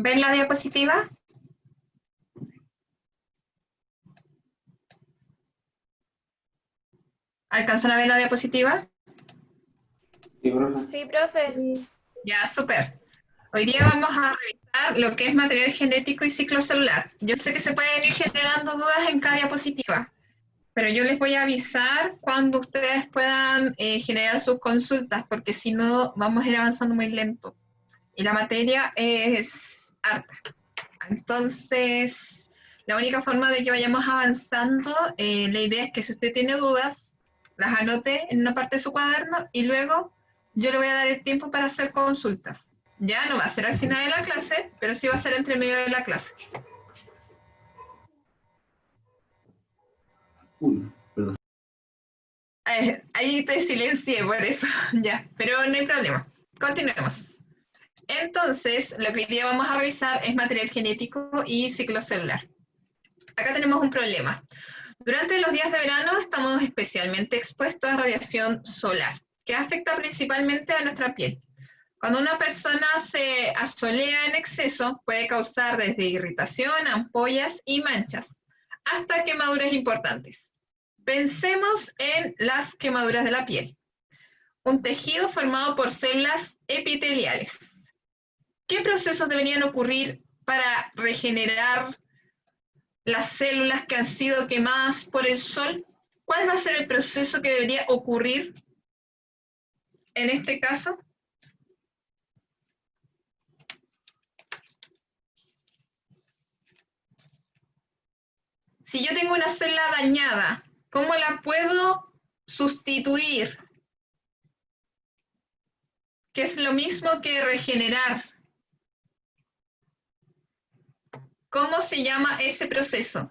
¿Ven la diapositiva? ¿Alcanzan a ver la diapositiva? Sí, profe. Sí, profe. Ya, súper. Hoy día vamos a revisar lo que es material genético y ciclo celular. Yo sé que se pueden ir generando dudas en cada diapositiva, pero yo les voy a avisar cuando ustedes puedan generar sus consultas, porque si no vamos a ir avanzando muy lento. Y la materia es harta. Entonces, la única forma de que vayamos avanzando, la idea es que si usted tiene dudas, las anote en una parte de su cuaderno y luego yo le voy a dar el tiempo para hacer consultas. Ya no va a ser al final de la clase, pero sí va a ser entre medio de la clase. Uy, perdón. Ahí te silencié por eso, ya, pero no hay problema. Continuemos. Entonces, lo que hoy día vamos a revisar es material genético y ciclo celular. Acá tenemos un problema. Durante los días de verano estamos especialmente expuestos a radiación solar, que afecta principalmente a nuestra piel. Cuando una persona se asolea en exceso, puede causar desde irritación, ampollas y manchas, hasta quemaduras importantes. Pensemos en las quemaduras de la piel. Un tejido formado por células epiteliales. ¿Qué procesos deberían ocurrir para regenerar las células que han sido quemadas por el sol? ¿Cuál va a ser el proceso que debería ocurrir en este caso? Si yo tengo una célula dañada, ¿cómo la puedo sustituir? Que es lo mismo que regenerar. ¿Cómo se llama ese proceso?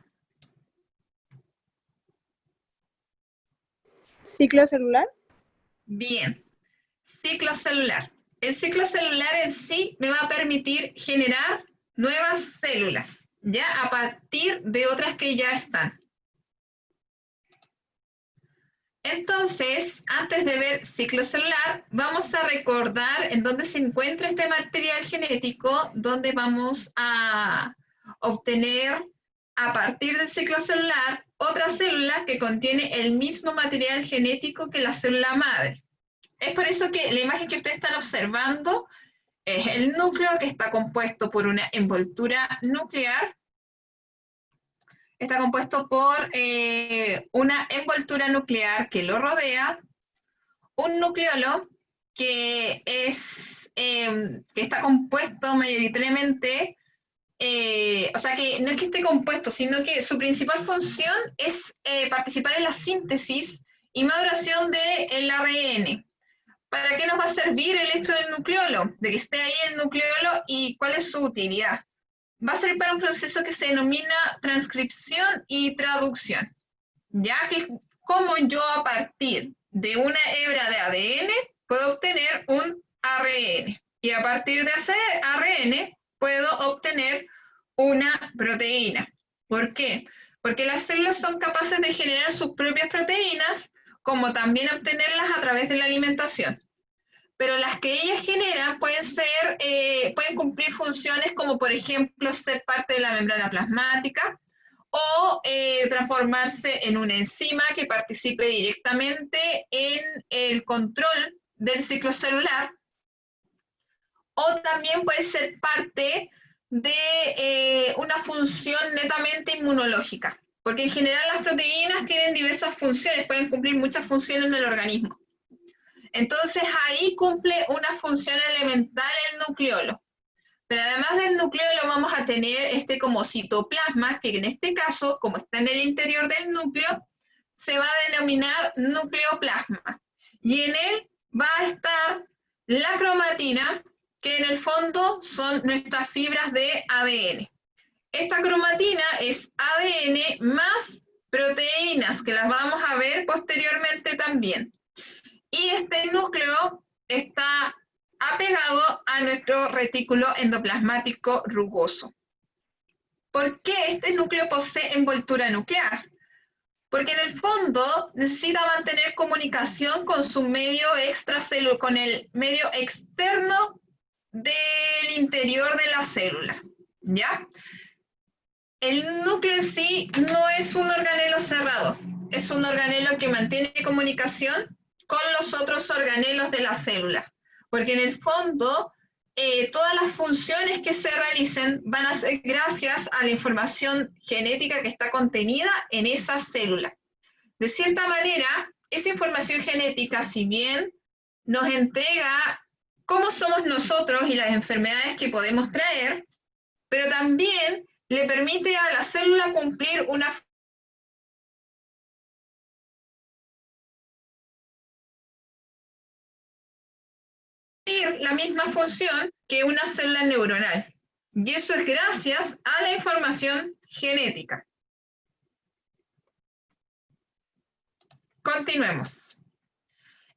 ¿Ciclo celular? Bien, ciclo celular. El ciclo celular en sí me va a permitir generar nuevas células, ya a partir de otras que ya están. Entonces, antes de ver ciclo celular, vamos a recordar en dónde se encuentra este material genético, donde vamos a obtener a partir del ciclo celular otra célula que contiene el mismo material genético que la célula madre. Es por eso que la imagen que ustedes están observando es el núcleo, que está compuesto por una envoltura nuclear. Está compuesto por una envoltura nuclear que lo rodea, un nucleolo que está compuesto mayoritariamente, o sea que no es que esté compuesto, sino que su principal función es participar en la síntesis y maduración del ARN. ¿Para qué nos va a servir el hecho del nucleolo? De que esté ahí el nucleolo y cuál es su utilidad. Va a ser para un proceso que se denomina transcripción y traducción, ya que como yo a partir de una hebra de ADN puedo obtener un ARN, y a partir de ese ARN puedo obtener una proteína. ¿Por qué? Porque las células son capaces de generar sus propias proteínas, como también obtenerlas a través de la alimentación. Pero las que ellas generan pueden cumplir funciones como, por ejemplo, ser parte de la membrana plasmática o transformarse en una enzima que participe directamente en el control del ciclo celular, o también puede ser parte de una función netamente inmunológica, porque en general las proteínas tienen diversas funciones, pueden cumplir muchas funciones en el organismo. Entonces ahí cumple una función elemental el nucleolo. Pero además del nucleolo vamos a tener como citoplasma, que en este caso, como está en el interior del núcleo, se va a denominar nucleoplasma. Y en él va a estar la cromatina, que en el fondo son nuestras fibras de ADN. Esta cromatina es ADN más proteínas, que las vamos a ver posteriormente también. Y este núcleo está apegado a nuestro retículo endoplasmático rugoso. ¿Por qué este núcleo posee envoltura nuclear? Porque en el fondo necesita mantener comunicación con su medio extracelular, con el medio externo del interior de la célula, ¿ya? El núcleo en sí no es un organelo cerrado, es un organelo que mantiene comunicación con los otros organelos de la célula, porque en el fondo todas las funciones que se realicen van a ser gracias a la información genética que está contenida en esa célula. De cierta manera, esa información genética, si bien nos entrega cómo somos nosotros y las enfermedades que podemos traer, pero también le permite a la célula cumplir la misma función que una célula neuronal. Y eso es gracias a la información genética. Continuemos.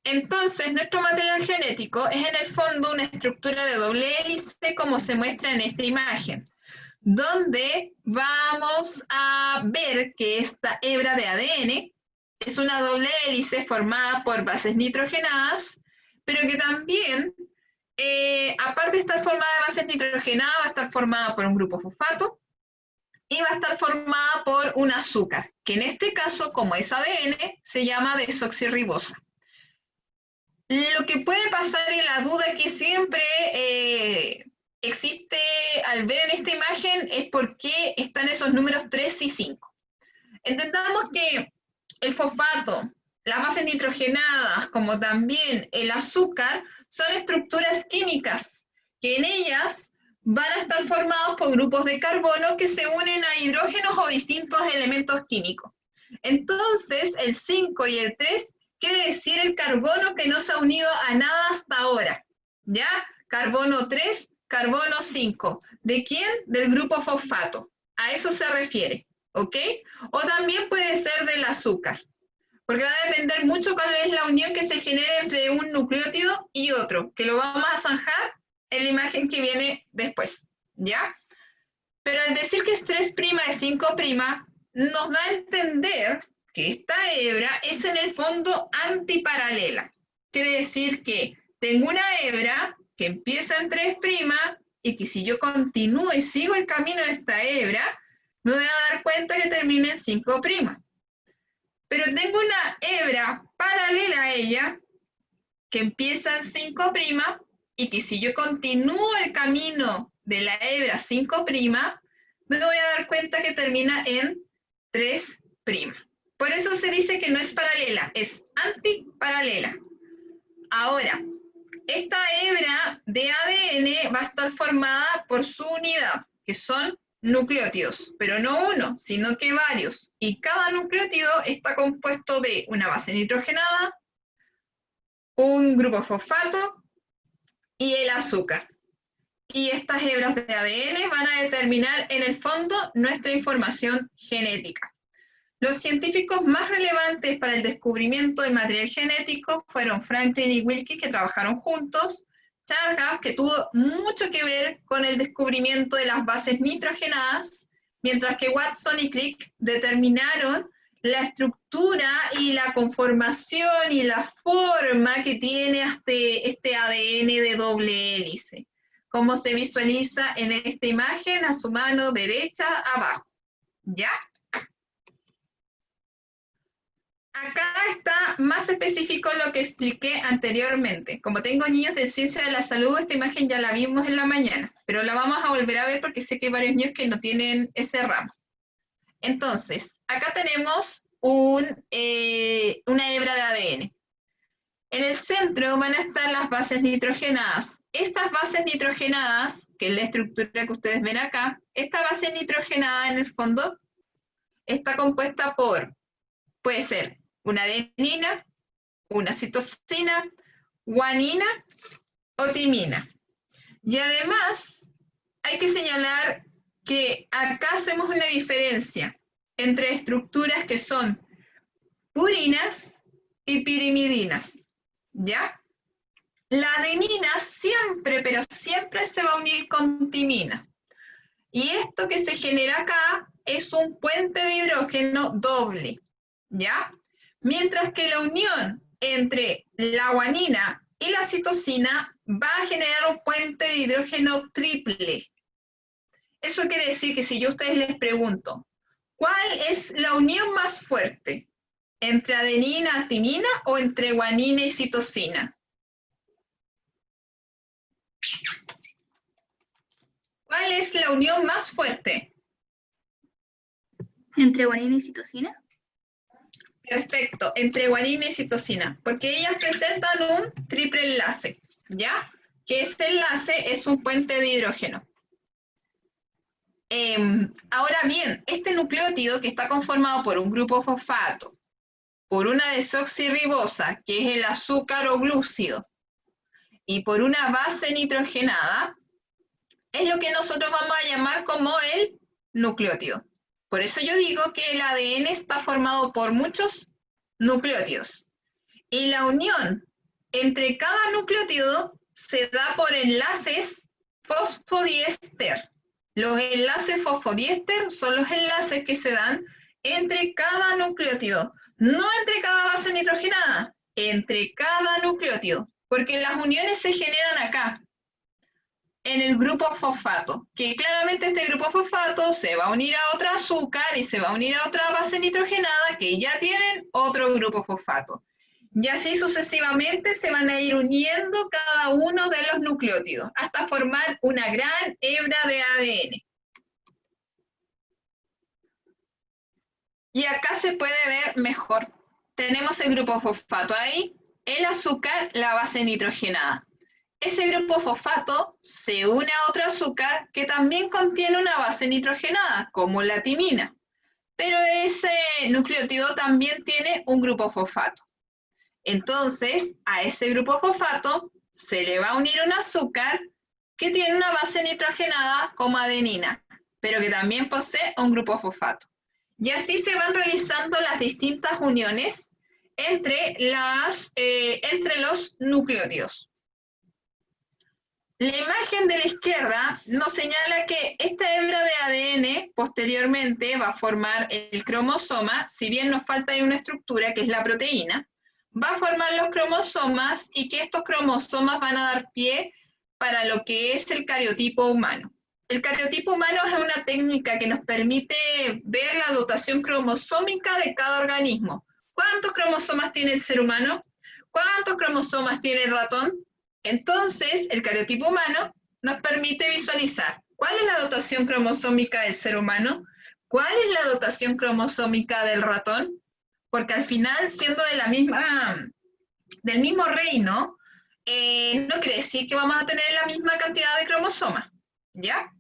Entonces, nuestro material genético es en el fondo una estructura de doble hélice, como se muestra en esta imagen, donde vamos a ver que esta hebra de ADN es una doble hélice formada por bases nitrogenadas, pero que también, aparte de estar formada de bases nitrogenadas, va a estar formada por un grupo fosfato y va a estar formada por un azúcar, que en este caso, como es ADN, se llama desoxirribosa. Lo que puede pasar en la duda que siempre existe al ver en esta imagen es por qué están esos números 3 y 5. Entendamos que el fosfato, las bases nitrogenadas, como también el azúcar, son estructuras químicas, que en ellas van a estar formados por grupos de carbono que se unen a hidrógenos o distintos elementos químicos. Entonces, el 5 y el 3 quiere decir el carbono que no se ha unido a nada hasta ahora, ¿ya? Carbono 3, carbono 5. ¿De quién? Del grupo fosfato. A eso se refiere, ¿ok? O también puede ser del azúcar, porque va a depender mucho cuál es la unión que se genere entre un nucleótido y otro, que lo vamos a zanjar en la imagen que viene después, ¿ya? Pero al decir que es 3' de 5', nos da a entender que esta hebra es en el fondo antiparalela. Quiere decir que tengo una hebra que empieza en 3' y que si yo continúo y sigo el camino de esta hebra, me voy a dar cuenta que termina en 5'. Pero tengo una hebra paralela a ella que empieza en 5' y que si yo continúo el camino de la hebra 5', me voy a dar cuenta que termina en 3'. Por eso se dice que no es paralela, es antiparalela. Ahora, esta hebra de ADN va a estar formada por su unidad, que son nucleótidos, pero no uno, sino que varios. Y cada nucleótido está compuesto de una base nitrogenada, un grupo fosfato y el azúcar. Y estas hebras de ADN van a determinar en el fondo nuestra información genética. Los científicos más relevantes para el descubrimiento del material genético fueron Franklin y Wilkie, que trabajaron juntos, Chargaff, que tuvo mucho que ver con el descubrimiento de las bases nitrogenadas, mientras que Watson y Crick determinaron la estructura y la conformación y la forma que tiene este ADN de doble hélice, como se visualiza en esta imagen a su mano derecha abajo, ¿ya? Acá está más específico lo que expliqué anteriormente. Como tengo niños de ciencia de la salud, esta imagen ya la vimos en la mañana, pero la vamos a volver a ver porque sé que hay varios niños que no tienen ese ramo. Entonces, acá tenemos una hebra de ADN. En el centro van a estar las bases nitrogenadas. Estas bases nitrogenadas, que es la estructura que ustedes ven acá, esta base nitrogenada en el fondo está compuesta por, puede ser una adenina, una citosina, guanina o timina. Y además hay que señalar que acá hacemos una diferencia entre estructuras que son purinas y pirimidinas, ¿ya? La adenina siempre, pero siempre se va a unir con timina. Y esto que se genera acá es un puente de hidrógeno doble, ¿ya? Mientras que la unión entre la guanina y la citosina va a generar un puente de hidrógeno triple. Eso quiere decir que si yo a ustedes les pregunto, ¿cuál es la unión más fuerte? ¿Entre adenina, timina o entre guanina y citosina? ¿Cuál es la unión más fuerte? ¿Entre guanina y citosina? Perfecto, entre guanina y citosina, porque ellas presentan un triple enlace, ¿ya? Que ese enlace es un puente de hidrógeno. Ahora bien, este nucleótido que está conformado por un grupo fosfato, por una desoxirribosa, que es el azúcar o glúcido, y por una base nitrogenada, es lo que nosotros vamos a llamar como el nucleótido. Por eso yo digo que el ADN está formado por muchos nucleótidos. Y la unión entre cada nucleótido se da por enlaces fosfodiéster. Los enlaces fosfodiéster son los enlaces que se dan entre cada nucleótido, no entre cada base nitrogenada, entre cada nucleótido, porque las uniones se generan acá, en el grupo fosfato, que claramente este grupo fosfato se va a unir a otra azúcar y se va a unir a otra base nitrogenada que ya tienen otro grupo fosfato. Y así sucesivamente se van a ir uniendo cada uno de los nucleótidos hasta formar una gran hebra de ADN. Y acá se puede ver mejor. Tenemos el grupo fosfato ahí, el azúcar, la base nitrogenada. Ese grupo fosfato se une a otro azúcar que también contiene una base nitrogenada, como la timina. Pero ese nucleótido también tiene un grupo fosfato. Entonces, a ese grupo fosfato se le va a unir un azúcar que tiene una base nitrogenada como adenina, pero que también posee un grupo fosfato. Y así se van realizando las distintas uniones entre los nucleótidos. La imagen de la izquierda nos señala que esta hebra de ADN posteriormente va a formar el cromosoma, si bien nos falta ahí una estructura que es la proteína, va a formar los cromosomas y que estos cromosomas van a dar pie para lo que es el cariotipo humano. El cariotipo humano es una técnica que nos permite ver la dotación cromosómica de cada organismo. ¿Cuántos cromosomas tiene el ser humano? ¿Cuántos cromosomas tiene el ratón? Entonces, el cariotipo humano nos permite visualizar cuál es la dotación cromosómica del ser humano, cuál es la dotación cromosómica del ratón, porque al final, siendo del mismo reino, no quiere decir que vamos a tener la misma cantidad de cromosomas, ¿ya?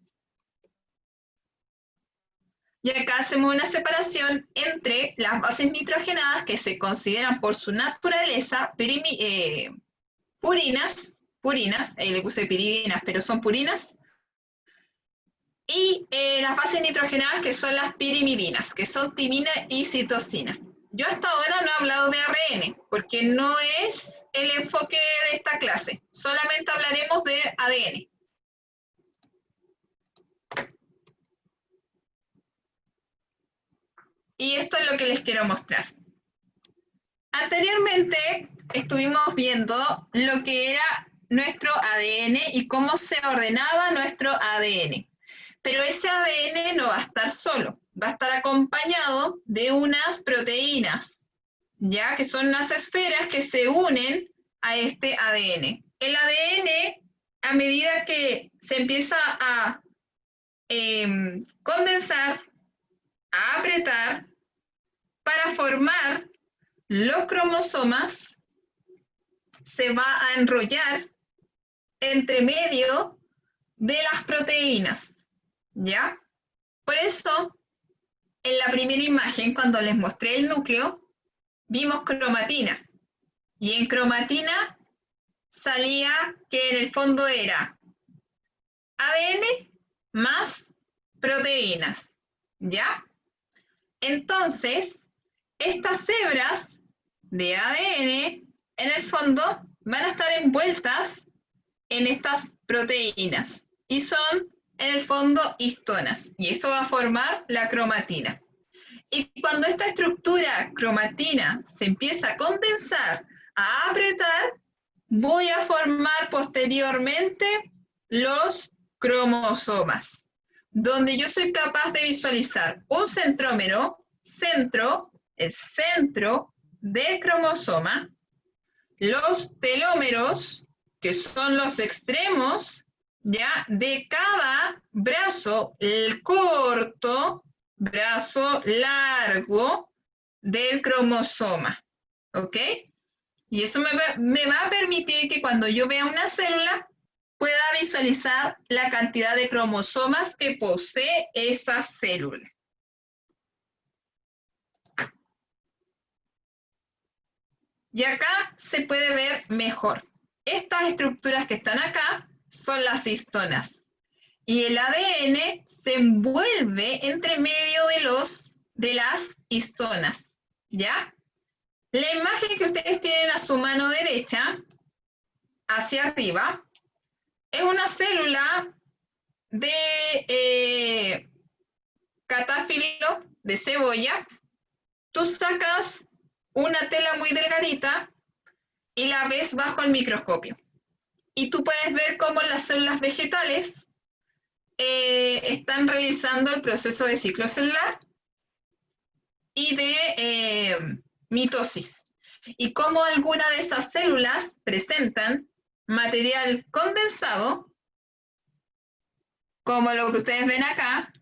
Y acá hacemos una separación entre las bases nitrogenadas que se consideran por su naturaleza purinas, ahí le puse piridinas, pero son purinas, y las bases nitrogenadas que son las pirimidinas, que son timina y citosina. Yo hasta ahora no he hablado de ARN, porque no es el enfoque de esta clase, solamente hablaremos de ADN. Y esto es lo que les quiero mostrar. Anteriormente estuvimos viendo lo que era nuestro ADN y cómo se ordenaba nuestro ADN. Pero ese ADN no va a estar solo, va a estar acompañado de unas proteínas, ya que son unas esferas que se unen a este ADN. El ADN, a medida que se empieza a condensar, a apretar, para formar los cromosomas, se va a enrollar entre medio de las proteínas, ¿ya? Por eso, en la primera imagen, cuando les mostré el núcleo, vimos cromatina. Y en cromatina salía que en el fondo era ADN más proteínas, ¿ya? Entonces, estas hebras de ADN, en el fondo, van a estar envueltas en estas proteínas y son, en el fondo, histonas. Y esto va a formar la cromatina. Y cuando esta estructura cromatina se empieza a condensar, a apretar, voy a formar posteriormente los cromosomas, donde yo soy capaz de visualizar un centrómero, el centro del cromosoma, los telómeros, que son los extremos, ya, de cada brazo, el corto, brazo largo del cromosoma, ¿ok? Y eso me va a permitir que cuando yo vea una célula, pueda visualizar la cantidad de cromosomas que posee esa célula. Y acá se puede ver mejor. Estas estructuras que están acá son las histonas. Y el ADN se envuelve entre medio de las histonas, ¿ya? La imagen que ustedes tienen a su mano derecha, hacia arriba, es una célula de catáfilo de cebolla. Tú sacas una tela muy delgadita y la ves bajo el microscopio. Y tú puedes ver cómo las células vegetales están realizando el proceso de ciclo celular y de mitosis. Y cómo algunas de esas células presentan material condensado, como lo que ustedes ven acá,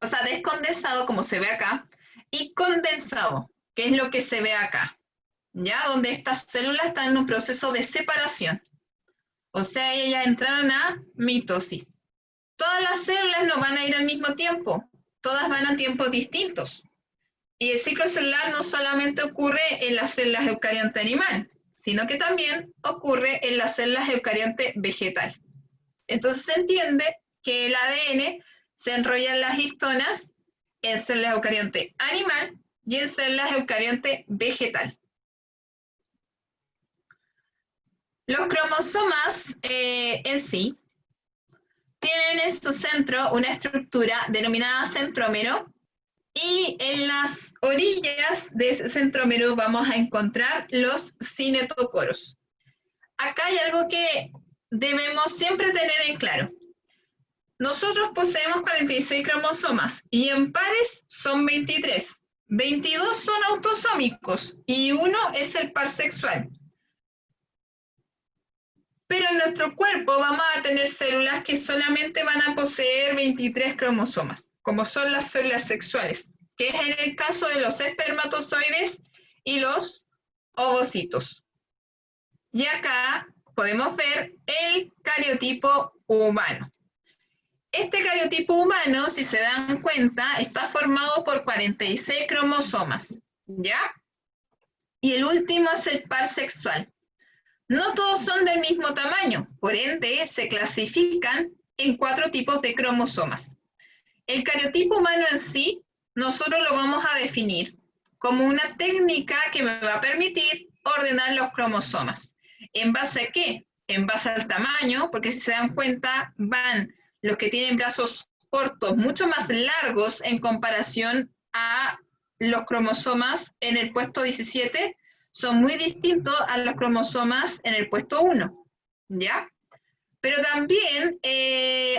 o sea, descondensado, como se ve acá, y condensado, que es lo que se ve acá, ¿ya? Donde estas células están en un proceso de separación. O sea, ellas entraron a mitosis. Todas las células no van a ir al mismo tiempo, todas van a tiempos distintos. Y el ciclo celular no solamente ocurre en las células eucarionte animal, sino que también ocurre en las células eucarionte vegetal. Entonces se entiende que el ADN se enrolla en las histonas en células eucarionte animal y en células eucarionte vegetal. Los cromosomas en sí tienen en su centro una estructura denominada centrómero, y en las orillas de ese centrómero vamos a encontrar los cinetocoros. Acá hay algo que debemos siempre tener en claro. Nosotros poseemos 46 cromosomas y en pares son 23. 22 son autosómicos y uno es el par sexual. Pero en nuestro cuerpo vamos a tener células que solamente van a poseer 23 cromosomas, como son las células sexuales, que es en el caso de los espermatozoides y los ovocitos. Y acá podemos ver el cariotipo humano. Este cariotipo humano, si se dan cuenta, está formado por 46 cromosomas, ¿ya? Y el último es el par sexual. No todos son del mismo tamaño, por ende se clasifican en 4 tipos de cromosomas. El cariotipo humano en sí, nosotros lo vamos a definir como una técnica que me va a permitir ordenar los cromosomas. ¿En base a qué? En base al tamaño, porque si se dan cuenta, van los que tienen brazos cortos, mucho más largos en comparación a los cromosomas en el puesto 17, son muy distintos a los cromosomas en el puesto 1, ¿ya? Pero también,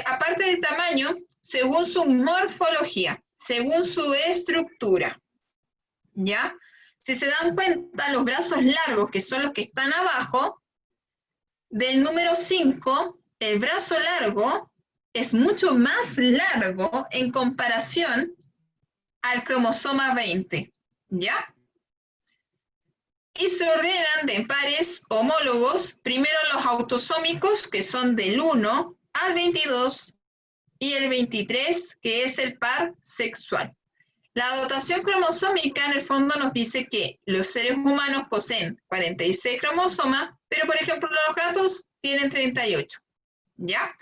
aparte del tamaño, según su morfología, según su estructura, ¿ya? Si se dan cuenta, los brazos largos, que son los que están abajo, del número 5, el brazo largo es mucho más largo en comparación al cromosoma 20, ¿ya? Y se ordenan de pares homólogos, primero los autosómicos, que son del 1 al 22, y el 23, que es el par sexual. La dotación cromosómica en el fondo nos dice que los seres humanos poseen 46 cromosomas, pero por ejemplo los gatos tienen 38, ¿ya?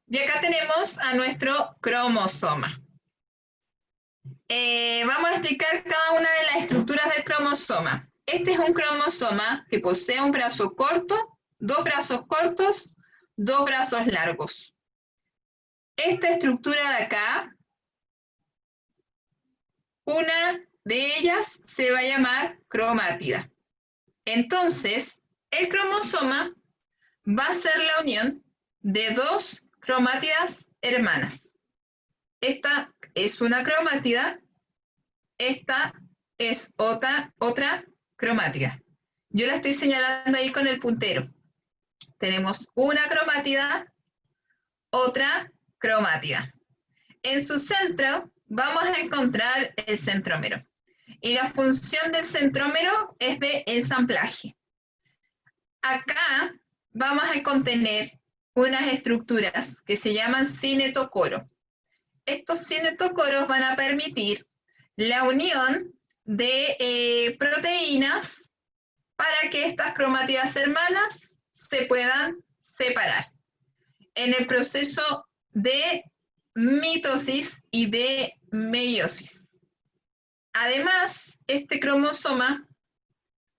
Y acá tenemos a nuestro cromosoma. Vamos a explicar cada una de las estructuras del cromosoma. Este es un cromosoma que posee un brazo corto, 2 brazos cortos, 2 brazos largos. Esta estructura de acá, una de ellas se va a llamar cromátida. Entonces, el cromosoma va a ser la unión de dos cromátidas hermanas. Esta es una cromátida, esta es otra cromátida. Yo la estoy señalando ahí con el puntero. Tenemos una cromátida, otra cromátida. En su centro vamos a encontrar el centrómero. Y la función del centrómero es de ensamblaje. Acá vamos a contener unas estructuras que se llaman cinetocoro. Estos cinetocoros van a permitir la unión de proteínas para que estas cromátidas hermanas se puedan separar en el proceso de mitosis y de meiosis. Además, este cromosoma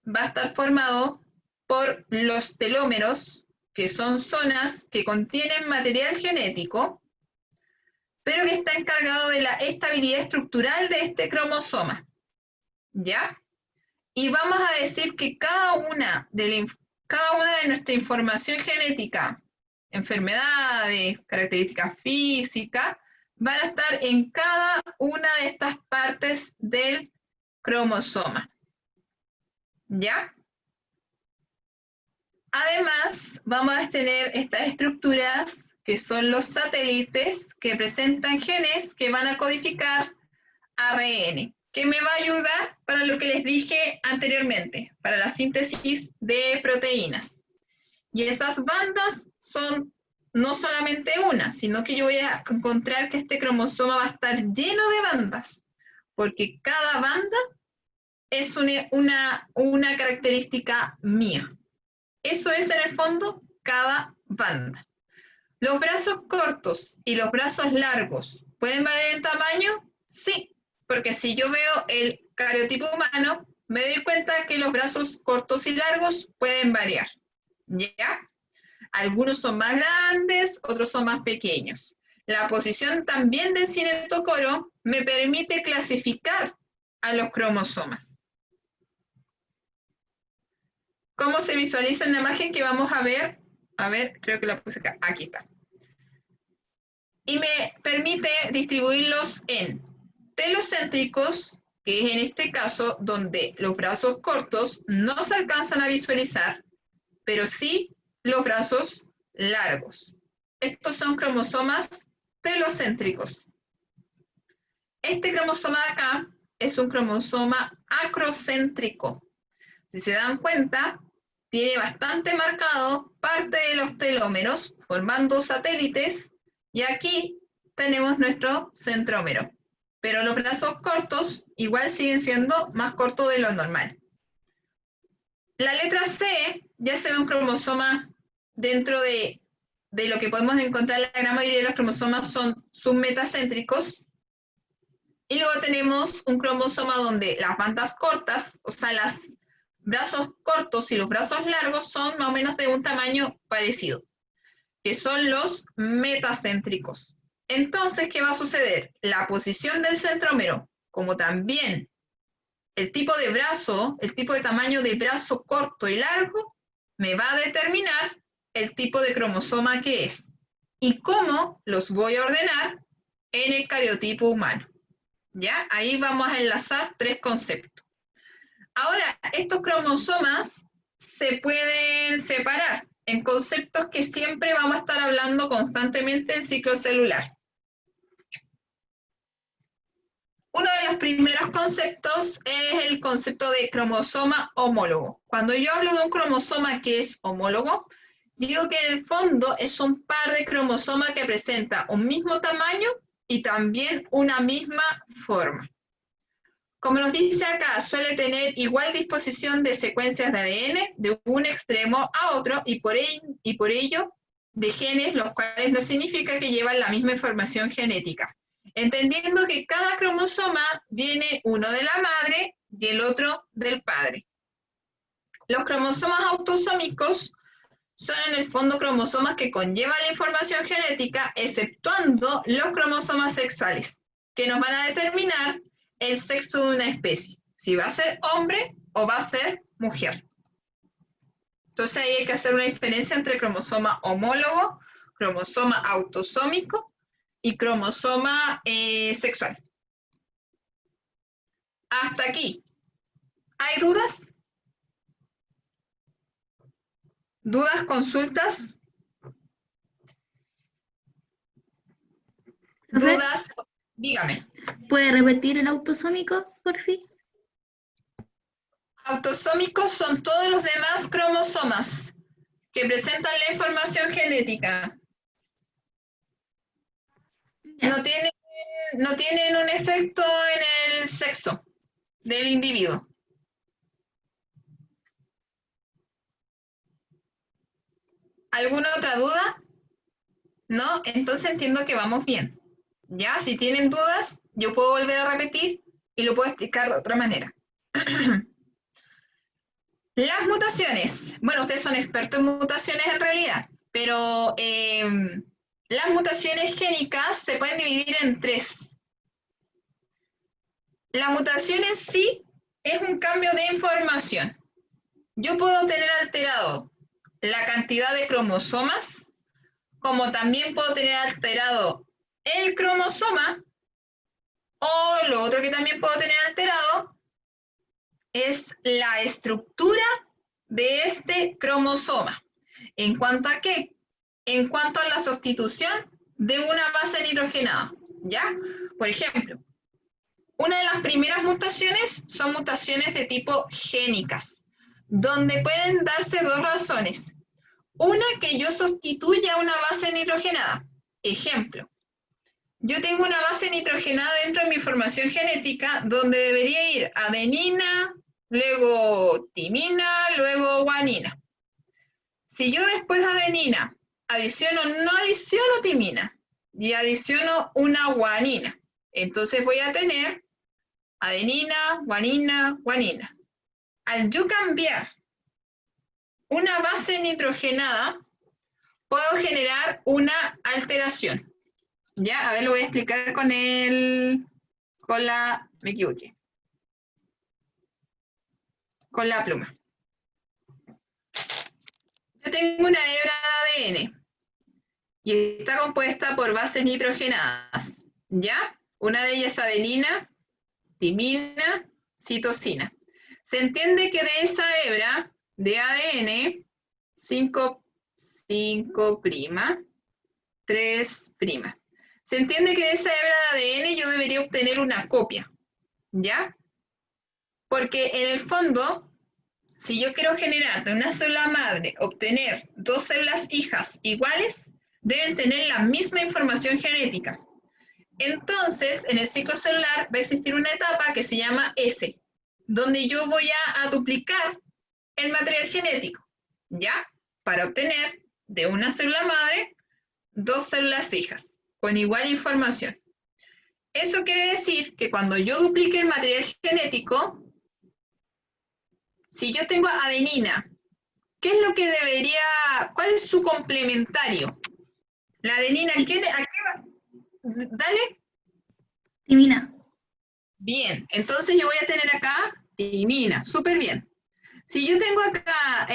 va a estar formado por los telómeros, que son zonas que contienen material genético, pero que está encargado de la estabilidad estructural de este cromosoma. ¿Ya? Y vamos a decir que cada una de nuestra información genética, enfermedades, características físicas, van a estar en cada una de estas partes del cromosoma. ¿Ya? Además, vamos a tener estas estructuras que son los satélites que presentan genes que van a codificar ARN, que me va a ayudar para lo que les dije anteriormente, para la síntesis de proteínas. Y esas bandas son no solamente una, sino que yo voy a encontrar que este cromosoma va a estar lleno de bandas, porque cada banda es una característica mía. Eso es en el fondo cada banda. ¿Los brazos cortos y los brazos largos pueden variar en tamaño? Sí, porque si yo veo el cariotipo humano, me doy cuenta que los brazos cortos y largos pueden variar. ¿Ya? Algunos son más grandes, otros son más pequeños. La posición también del cinetocoro me permite clasificar a los cromosomas. ¿Cómo se visualiza en la imagen que vamos a ver? A ver, creo que la puse acá. Aquí está. Y me permite distribuirlos en telocéntricos, que es en este caso donde los brazos cortos no se alcanzan a visualizar, pero sí los brazos largos. Estos son cromosomas telocéntricos. Este cromosoma de acá es un cromosoma acrocéntrico. Si se dan cuenta, tiene bastante marcado parte de los telómeros, formando satélites, y aquí tenemos nuestro centrómero. Pero los brazos cortos igual siguen siendo más cortos de lo normal. La letra C ya se ve un cromosoma dentro de lo que podemos encontrar. La gran mayoría de los cromosomas son submetacéntricos. Y luego tenemos un cromosoma donde las bandas cortas, o sea, los brazos cortos y los brazos largos son más o menos de un tamaño parecido, que son los metacéntricos. Entonces, ¿qué va a suceder? La posición del centrómero, como también el tipo de brazo, el tipo de tamaño de brazo corto y largo, me va a determinar el tipo de cromosoma que es y cómo los voy a ordenar en el cariotipo humano. ¿Ya? Ahí vamos a enlazar tres conceptos. Ahora, estos cromosomas se pueden separar en conceptos que siempre vamos a estar hablando constantemente en ciclo celular. Uno de los primeros conceptos es el concepto de cromosoma homólogo. Cuando yo hablo de un cromosoma que es homólogo, digo que en el fondo es un par de cromosomas que presenta un mismo tamaño y también una misma forma. Como nos dice acá, suele tener igual disposición de secuencias de ADN de un extremo a otro y por ello de genes, los cuales no significa que llevan la misma información genética. Entendiendo que cada cromosoma viene uno de la madre y el otro del padre. Los cromosomas autosómicos son en el fondo cromosomas que conllevan la información genética, exceptuando los cromosomas sexuales, que nos van a determinar el sexo de una especie, si va a ser hombre o va a ser mujer. Entonces ahí hay que hacer una diferencia entre cromosoma homólogo, cromosoma autosómico y cromosoma sexual. Hasta aquí. ¿Hay dudas? ¿Dudas, consultas? Profe, ¿Dudas? Dígame. ¿puede repetir el autosómico, por fin? Autosómicos son todos los demás cromosomas que presentan la información genética. Ya. No tienen un efecto en el sexo del individuo. ¿Alguna otra duda? ¿No? Entonces entiendo que vamos bien. Ya, si tienen dudas, yo puedo volver a repetir y lo puedo explicar de otra manera. Las mutaciones. Bueno, ustedes son expertos en mutaciones en realidad, pero las mutaciones génicas se pueden dividir en 3. La mutación en sí es un cambio de información. Yo puedo tener alterado la cantidad de cromosomas, como también puedo tener alterado el cromosoma, o lo otro que también puedo tener alterado es la estructura de este cromosoma. ¿En cuanto a qué? En cuanto a la sustitución de una base nitrogenada, ¿ya? Por ejemplo, una de las primeras mutaciones son mutaciones de tipo génicas, donde pueden darse 2 razones. Una, que yo sustituya una base nitrogenada. Ejemplo, yo tengo una base nitrogenada dentro de mi información genética donde debería ir adenina, luego timina, luego guanina. Si yo después de adenina no adiciono timina y adiciono una guanina, entonces voy a tener adenina, guanina, guanina. Al yo cambiar una base nitrogenada, puedo generar una alteración. Ya, a ver, lo voy a explicar me equivoqué. Con la pluma. Yo tengo una hebra de ADN y está compuesta por bases nitrogenadas, ¿ya? Una de ellas es adenina, timina, citosina. Se entiende que de esa hebra de ADN, 5', 3'. Se entiende que de esa hebra de ADN yo debería obtener una copia, ¿ya? Porque en el fondo, si yo quiero generar de una célula madre, obtener 2 células hijas iguales, deben tener la misma información genética. Entonces, en el ciclo celular va a existir una etapa que se llama S, donde yo voy a duplicar el material genético, ¿ya? Para obtener de una célula madre 2 células hijas, con igual información. Eso quiere decir que cuando yo duplique el material genético, si yo tengo adenina, ¿qué es lo que cuál es su complementario? La adenina, ¿a qué va? Dale. Timina. Bien, entonces yo voy a tener acá timina, súper bien. Si yo tengo acá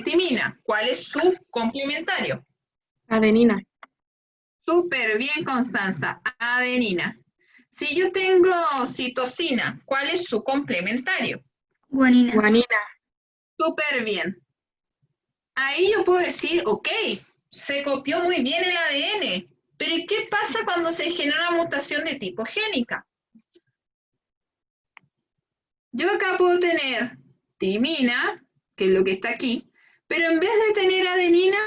timina, ¿cuál es su complementario? Adenina. Súper bien, Constanza, adenina. Si yo tengo citosina, ¿cuál es su complementario? Guanina. Guanina. Súper bien. Ahí yo puedo decir, ok, se copió muy bien el ADN, pero ¿y qué pasa cuando se genera una mutación de tipo génica? Yo acá puedo tener timina, que es lo que está aquí, pero en vez de tener adenina,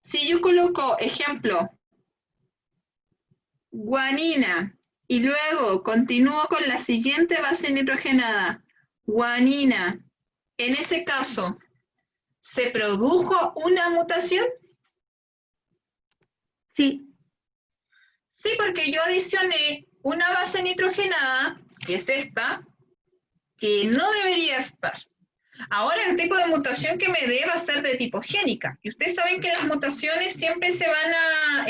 si yo coloco, ejemplo, guanina, y luego continúo con la siguiente base nitrogenada, guanina, en ese caso, ¿se produjo una mutación? Sí. Sí, porque yo adicioné una base nitrogenada, que es esta, que no debería estar. Ahora el tipo de mutación que me dé va a ser de tipo génica. Y ustedes saben que las mutaciones siempre se van a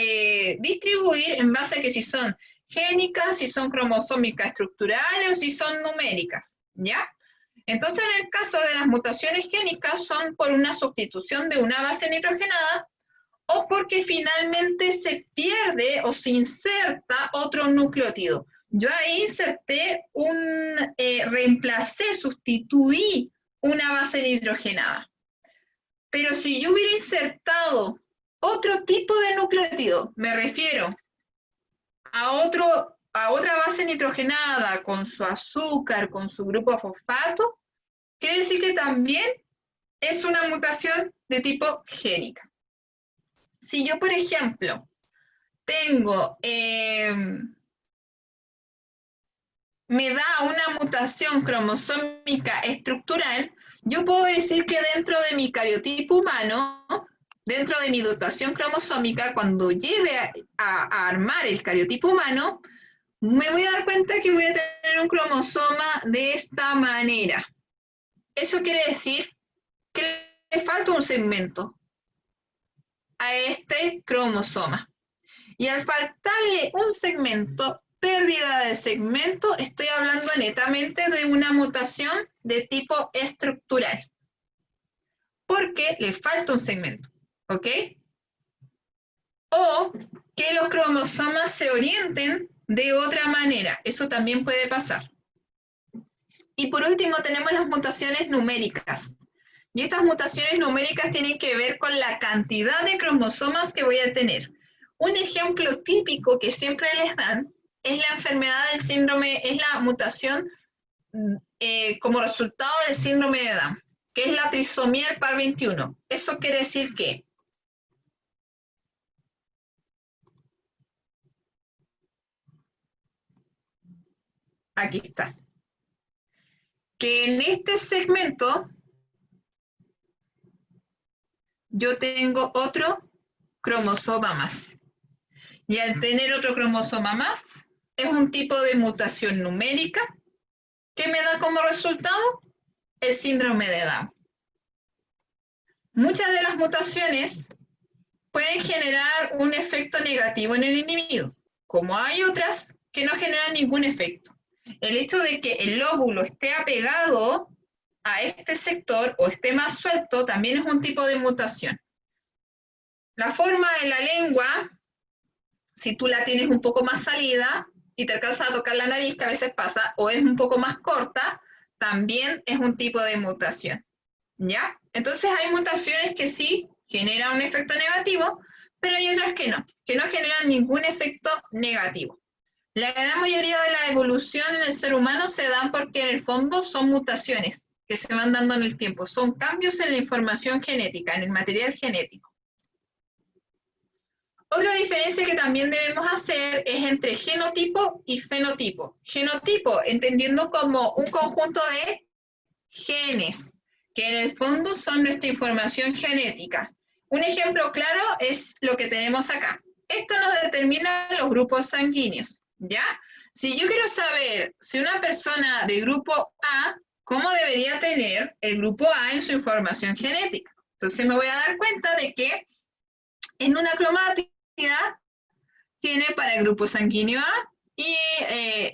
distribuir en base a que si son génicas, si son cromosómicas estructurales o si son numéricas, ¿ya? Entonces, en el caso de las mutaciones génicas, son por una sustitución de una base nitrogenada o porque finalmente se pierde o se inserta otro nucleótido. Yo ahí inserté reemplacé, sustituí una base nitrogenada. Pero si yo hubiera insertado otro tipo de nucleótido, me refiero a otra base nitrogenada con su azúcar, con su grupo fosfato, quiere decir que también es una mutación de tipo génica. Si yo, por ejemplo, tengo, me da una mutación cromosómica estructural, yo puedo decir que dentro de mi cariotipo humano, dentro de mi dotación cromosómica, cuando lleve a armar el cariotipo humano, me voy a dar cuenta que voy a tener un cromosoma de esta manera. Eso quiere decir que le falta un segmento a este cromosoma. Y al faltarle un segmento, pérdida de segmento, estoy hablando netamente de una mutación de tipo estructural. Porque le falta un segmento, ¿ok? O que los cromosomas se orienten de otra manera. Eso también puede pasar. Y por último tenemos las mutaciones numéricas. Y estas mutaciones numéricas tienen que ver con la cantidad de cromosomas que voy a tener. Un ejemplo típico que siempre les dan es la enfermedad del síndrome, es la mutación como resultado del síndrome de Down, que es la trisomía del par 21. Eso quiere decir que aquí está. Que en este segmento yo tengo otro cromosoma más. Y al tener otro cromosoma más, es un tipo de mutación numérica que me da como resultado el síndrome de Down. Muchas de las mutaciones pueden generar un efecto negativo en el individuo, como hay otras que no generan ningún efecto. El hecho de que el lóbulo esté apegado a este sector o esté más suelto también es un tipo de mutación. La forma de la lengua, si tú la tienes un poco más salida y te alcanzas a tocar la nariz, que a veces pasa, o es un poco más corta, también es un tipo de mutación, ¿ya? Entonces hay mutaciones que sí generan un efecto negativo, pero hay otras que no generan ningún efecto negativo. La gran mayoría de la evolución en el ser humano se dan porque en el fondo son mutaciones que se van dando en el tiempo, son cambios en la información genética, en el material genético. Otra diferencia que también debemos hacer es entre genotipo y fenotipo. Genotipo, entendiendo como un conjunto de genes, que en el fondo son nuestra información genética. Un ejemplo claro es lo que tenemos acá. Esto nos determina los grupos sanguíneos, ¿ya? Si yo quiero saber si una persona de grupo A, ¿cómo debería tener el grupo A en su información genética? Entonces me voy a dar cuenta de que en una cromática tiene para el grupo sanguíneo A y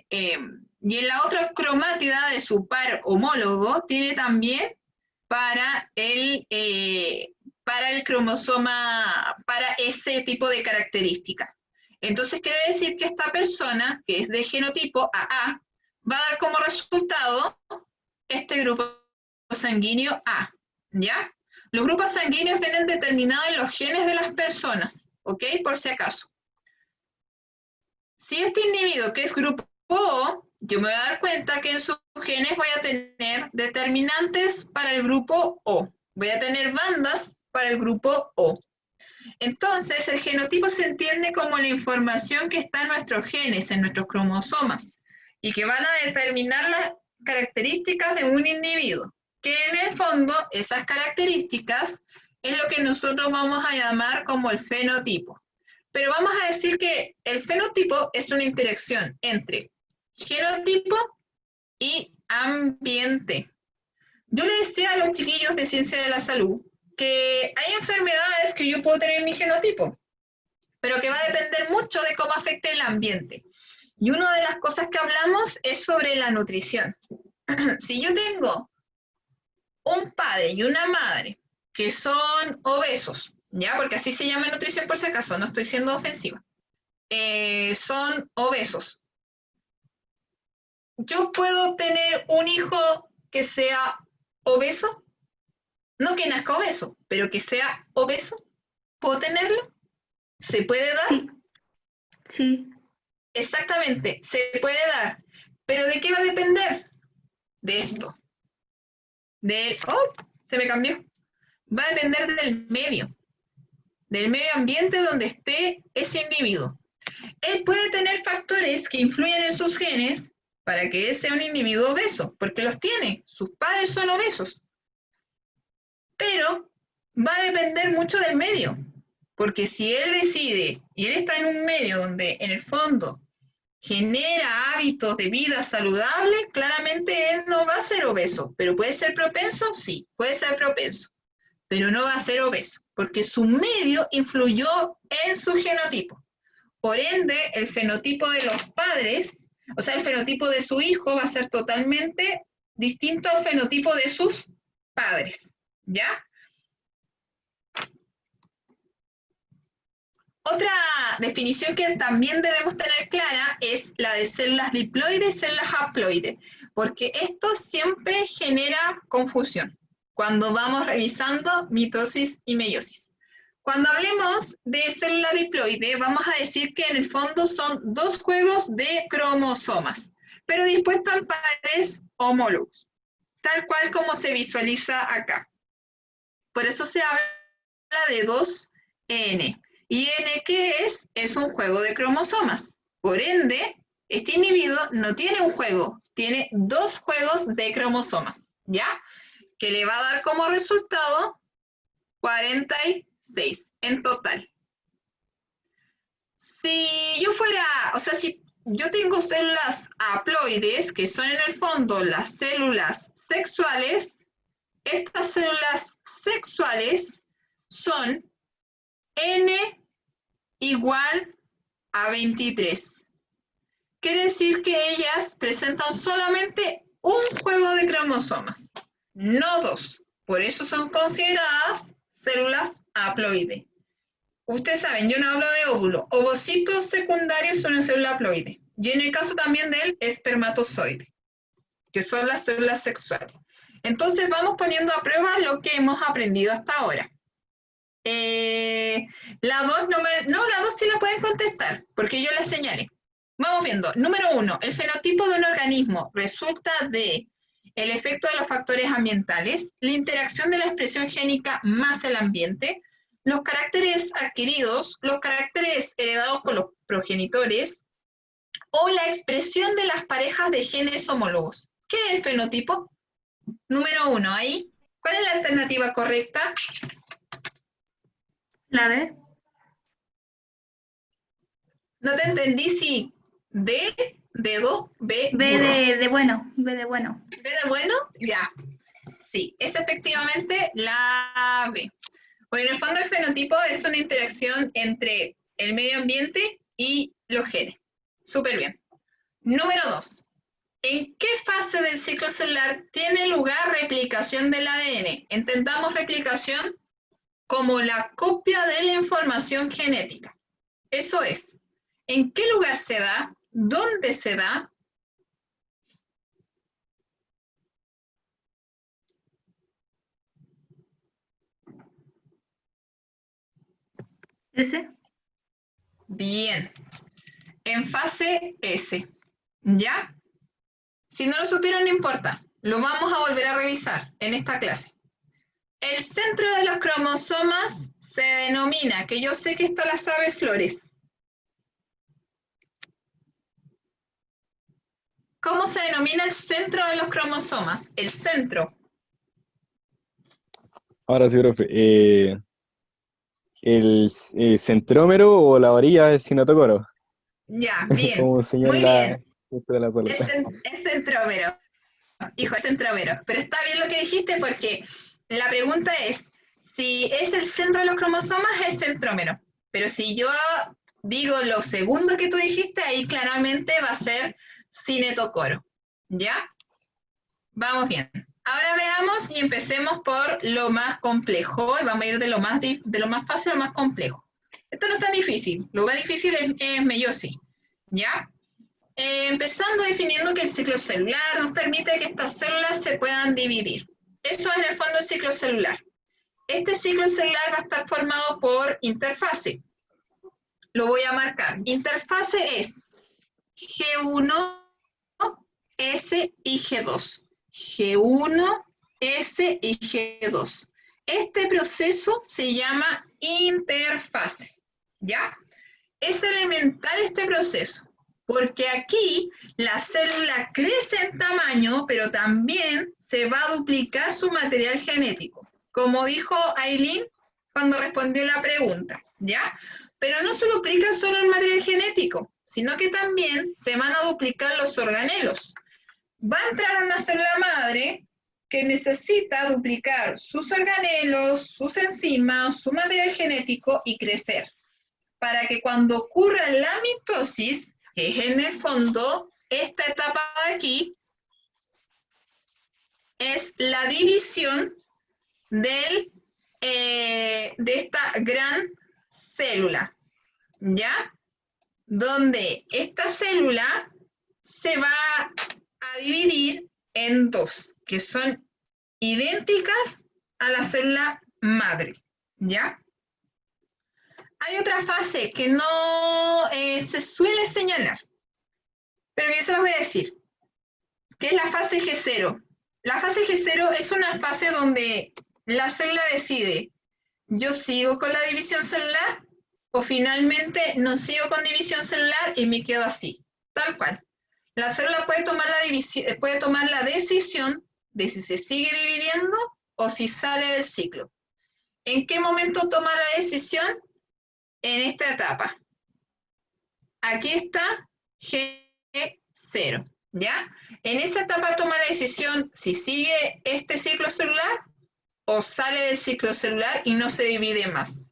en la otra cromátida de su par homólogo tiene también para el cromosoma, para ese tipo de característica. Entonces quiere decir que esta persona, que es de genotipo AA, va a dar como resultado este grupo sanguíneo A, ¿ya? Los grupos sanguíneos vienen determinados en los genes de las personas, ¿ok? Por si acaso. Si este individuo que es grupo O, yo me voy a dar cuenta que en sus genes voy a tener determinantes para el grupo O. Voy a tener bandas para el grupo O. Entonces, el genotipo se entiende como la información que está en nuestros genes, en nuestros cromosomas, y que van a determinar las características de un individuo, que en el fondo esas características es lo que nosotros vamos a llamar como el fenotipo. Pero vamos a decir que el fenotipo es una interacción entre genotipo y ambiente. Yo le decía a los chiquillos de ciencia de la salud que hay enfermedades que yo puedo tener en mi genotipo, pero que va a depender mucho de cómo afecte el ambiente. Y una de las cosas que hablamos es sobre la nutrición. Si yo tengo un padre y una madre que son obesos, ¿ya? Porque así se llama nutrición por si acaso, no estoy siendo ofensiva. Son obesos. ¿Yo puedo tener un hijo que sea obeso? No que nazca obeso, pero que sea obeso. ¿Puedo tenerlo? ¿Se puede dar? Sí. Sí. Exactamente, se puede dar. ¿Pero de qué va a depender? De esto. ¡Oh! Se me cambió. Va a depender del medio ambiente donde esté ese individuo. Él puede tener factores que influyen en sus genes para que él sea un individuo obeso, porque los tiene, sus padres son obesos. Pero va a depender mucho del medio, porque si él decide, y él está en un medio donde en el fondo genera hábitos de vida saludable, claramente él no va a ser obeso, pero puede ser propenso, sí, puede ser propenso, pero no va a ser obeso, porque su medio influyó en su genotipo. Por ende, el fenotipo de los padres, o sea, el fenotipo de su hijo va a ser totalmente distinto al fenotipo de sus padres, ¿ya? Otra definición que también debemos tener clara es la de células diploides y células haploides, porque esto siempre genera confusión cuando vamos revisando mitosis y meiosis. Cuando hablemos de célula diploide, vamos a decir que en el fondo son dos juegos de cromosomas, pero dispuestos en pares homólogos, tal cual como se visualiza acá. Por eso se habla de 2N. ¿Y N qué es? Es un juego de cromosomas. Por ende, este individuo no tiene un juego, tiene dos juegos de cromosomas, ¿ya? Que le va a dar como resultado 46 en total. Si yo fuera, o sea, si yo tengo células haploides, que son en el fondo las células sexuales, estas células sexuales son N igual a 23. Quiere decir que ellas presentan solamente un juego de cromosomas, no dos. Por eso son consideradas células haploides. Ustedes saben, yo no hablo de óvulo. Ovocitos secundarios son una célula haploide. Y en el caso también del espermatozoide, que son las células sexuales. Entonces vamos poniendo a prueba lo que hemos aprendido hasta ahora. La 2 la 2 sí la pueden contestar, porque yo la señalé. Vamos viendo. Número 1, el fenotipo de un organismo resulta de el efecto de los factores ambientales, la interacción de la expresión génica más el ambiente, los caracteres adquiridos, los caracteres heredados por los progenitores, o la expresión de las parejas de genes homólogos. ¿Qué es el fenotipo? Número 1, ahí. ¿Cuál es la alternativa correcta? La B. No te entendí si D, dedo, B, B burro. de bueno. B de bueno. ¿B de bueno? Ya. Sí, es efectivamente la B. Porque en el fondo el fenotipo es una interacción entre el medio ambiente y los genes. Súper bien. Número 2. ¿En qué fase del ciclo celular tiene lugar replicación del ADN? Entendamos replicación como la copia de la información genética. Eso es, ¿en qué lugar se da? ¿Dónde se da? ¿Ese? Bien. En fase S. ¿Ya? Si no lo supieron, no importa. Lo vamos a volver a revisar en esta clase. El centro de los cromosomas se denomina, que yo sé que esta la sabe Flores. ¿Cómo se denomina el centro de los cromosomas? El centro. Ahora sí, profe. El centrómero o la orilla del cinetocoro, Ya, bien. como señala Muy bien. de la salud. Es centrómero. Hijo, es centrómero. Pero está bien lo que dijiste porque la pregunta es, si es el centro de los cromosomas, es centrómero. Pero si yo digo lo segundo que tú dijiste, ahí claramente va a ser cinetocoro. ¿Ya? Vamos bien. Ahora veamos y empecemos por lo más complejo. Vamos a ir de lo más fácil a lo más complejo. Esto no es tan difícil. Lo más difícil es meiosis. ¿Ya? Empezando definiendo que el ciclo celular nos permite que estas células se puedan dividir. Eso es en el fondo el ciclo celular. Este ciclo celular va a estar formado por interfase. Lo voy a marcar. Interfase es G1, S y G2. G1, S y G2. Este proceso se llama interfase. ¿Ya? Es elemental este proceso, porque aquí la célula crece en tamaño, pero también se va a duplicar su material genético, como dijo Aileen cuando respondió la pregunta, ¿ya? Pero no se duplica solo el material genético, sino que también se van a duplicar los organelos. Va a entrar una célula madre que necesita duplicar sus organelos, sus enzimas, su material genético y crecer, para que cuando ocurra la mitosis, que es en el fondo esta etapa de aquí, es la división de esta gran célula, ¿ya? Donde esta célula se va a dividir en dos, que son idénticas a la célula madre, ¿ya? Hay otra fase que no se suele señalar, pero yo se los voy a decir, que es la fase G0. La fase G0 es una fase donde la célula decide, yo sigo con la división celular, o finalmente no sigo con división celular y me quedo así, tal cual. La célula puede tomar la decisión de si se sigue dividiendo o si sale del ciclo. ¿En qué momento toma la decisión? En esta etapa. Aquí está G0, ¿ya? En esa etapa toma la decisión si sigue este ciclo celular o sale del ciclo celular y no se divide más.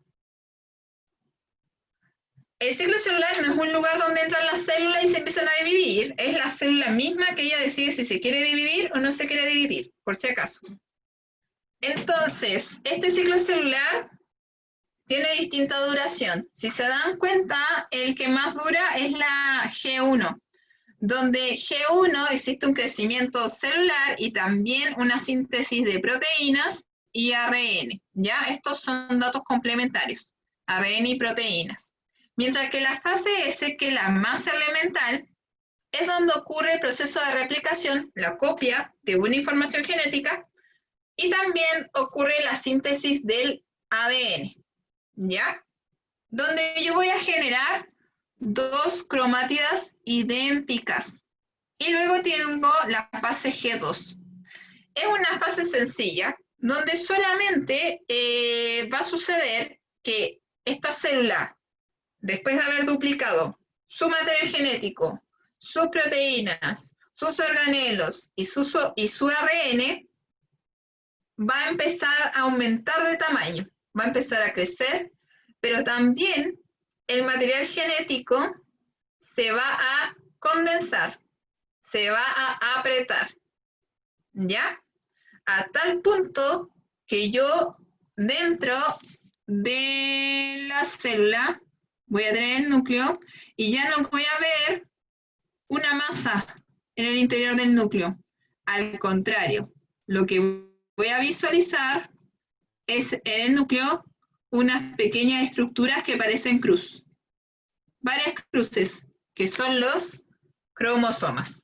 El ciclo celular no es un lugar donde entran las células y se empiezan a dividir, es la célula misma que ella decide si se quiere dividir o no se quiere dividir, por si acaso. Entonces, este ciclo celular tiene distinta duración. Si se dan cuenta, el que más dura es la G1, donde G1 existe un crecimiento celular y también una síntesis de proteínas y ARN, ¿ya? Estos son datos complementarios, ARN y proteínas. Mientras que la fase S, que es la más elemental, es donde ocurre el proceso de replicación, la copia de una información genética, y también ocurre la síntesis del ADN, ¿ya? Donde yo voy a generar dos cromátidas idénticas. Y luego tengo la fase G2. Es una fase sencilla, donde solamente va a suceder que esta célula, después de haber duplicado su material genético, sus proteínas, sus organelos y su ARN, va a empezar a aumentar de tamaño, va a empezar a crecer, pero también el material genético se va a condensar, se va a apretar, ¿ya? A tal punto que yo dentro de la célula voy a tener el núcleo y ya no voy a ver una masa en el interior del núcleo. Al contrario, lo que voy a visualizar es en el núcleo unas pequeñas estructuras que parecen cruz. Varias cruces, que son los cromosomas.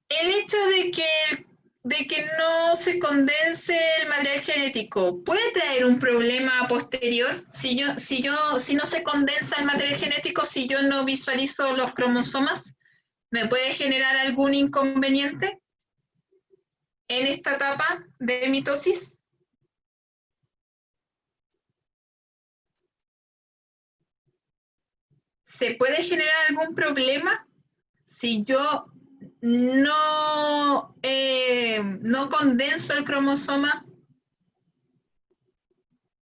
El hecho de que no se condense el material genético, ¿puede traer un problema posterior? Si no se condensa el material genético, si yo no visualizo los cromosomas, ¿me puede generar algún inconveniente en esta etapa de mitosis? ¿Se puede generar algún problema si yo no condenso el cromosoma?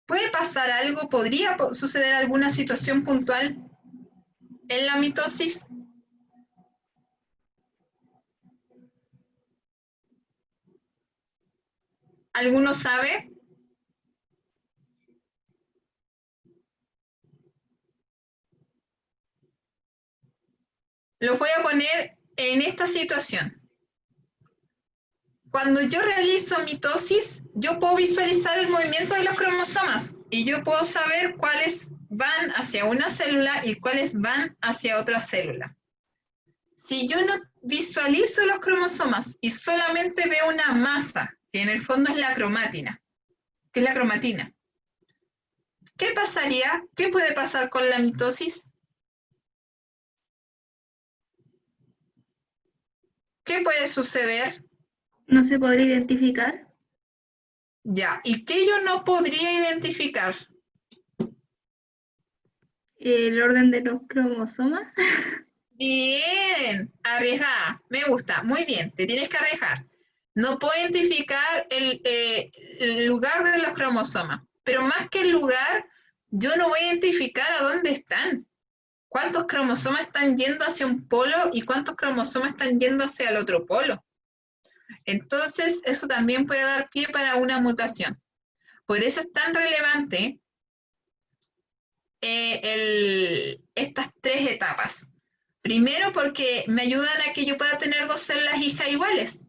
¿Puede pasar algo? ¿Podría suceder alguna situación puntual en la mitosis? ¿Alguno sabe? Los voy a poner en esta situación. Cuando yo realizo mitosis, yo puedo visualizar el movimiento de los cromosomas y yo puedo saber cuáles van hacia una célula y cuáles van hacia otra célula. Si yo no visualizo los cromosomas y solamente veo una masa, que en el fondo es la cromatina, que es la cromatina, ¿qué pasaría? ¿Qué puede pasar con la mitosis? ¿Qué puede suceder? No se podría identificar. Ya, ¿y qué yo no podría identificar? El orden de los cromosomas. Bien, arriesgada, me gusta, muy bien, te tienes que arriesgar. No puedo identificar el lugar de los cromosomas, pero más que el lugar, yo no voy a identificar a dónde están. ¿Cuántos cromosomas están yendo hacia un polo y cuántos cromosomas están yendo hacia el otro polo? Entonces, eso también puede dar pie para una mutación. Por eso es tan relevante estas tres etapas. Primero, porque me ayudan a que yo pueda tener dos células hijas iguales.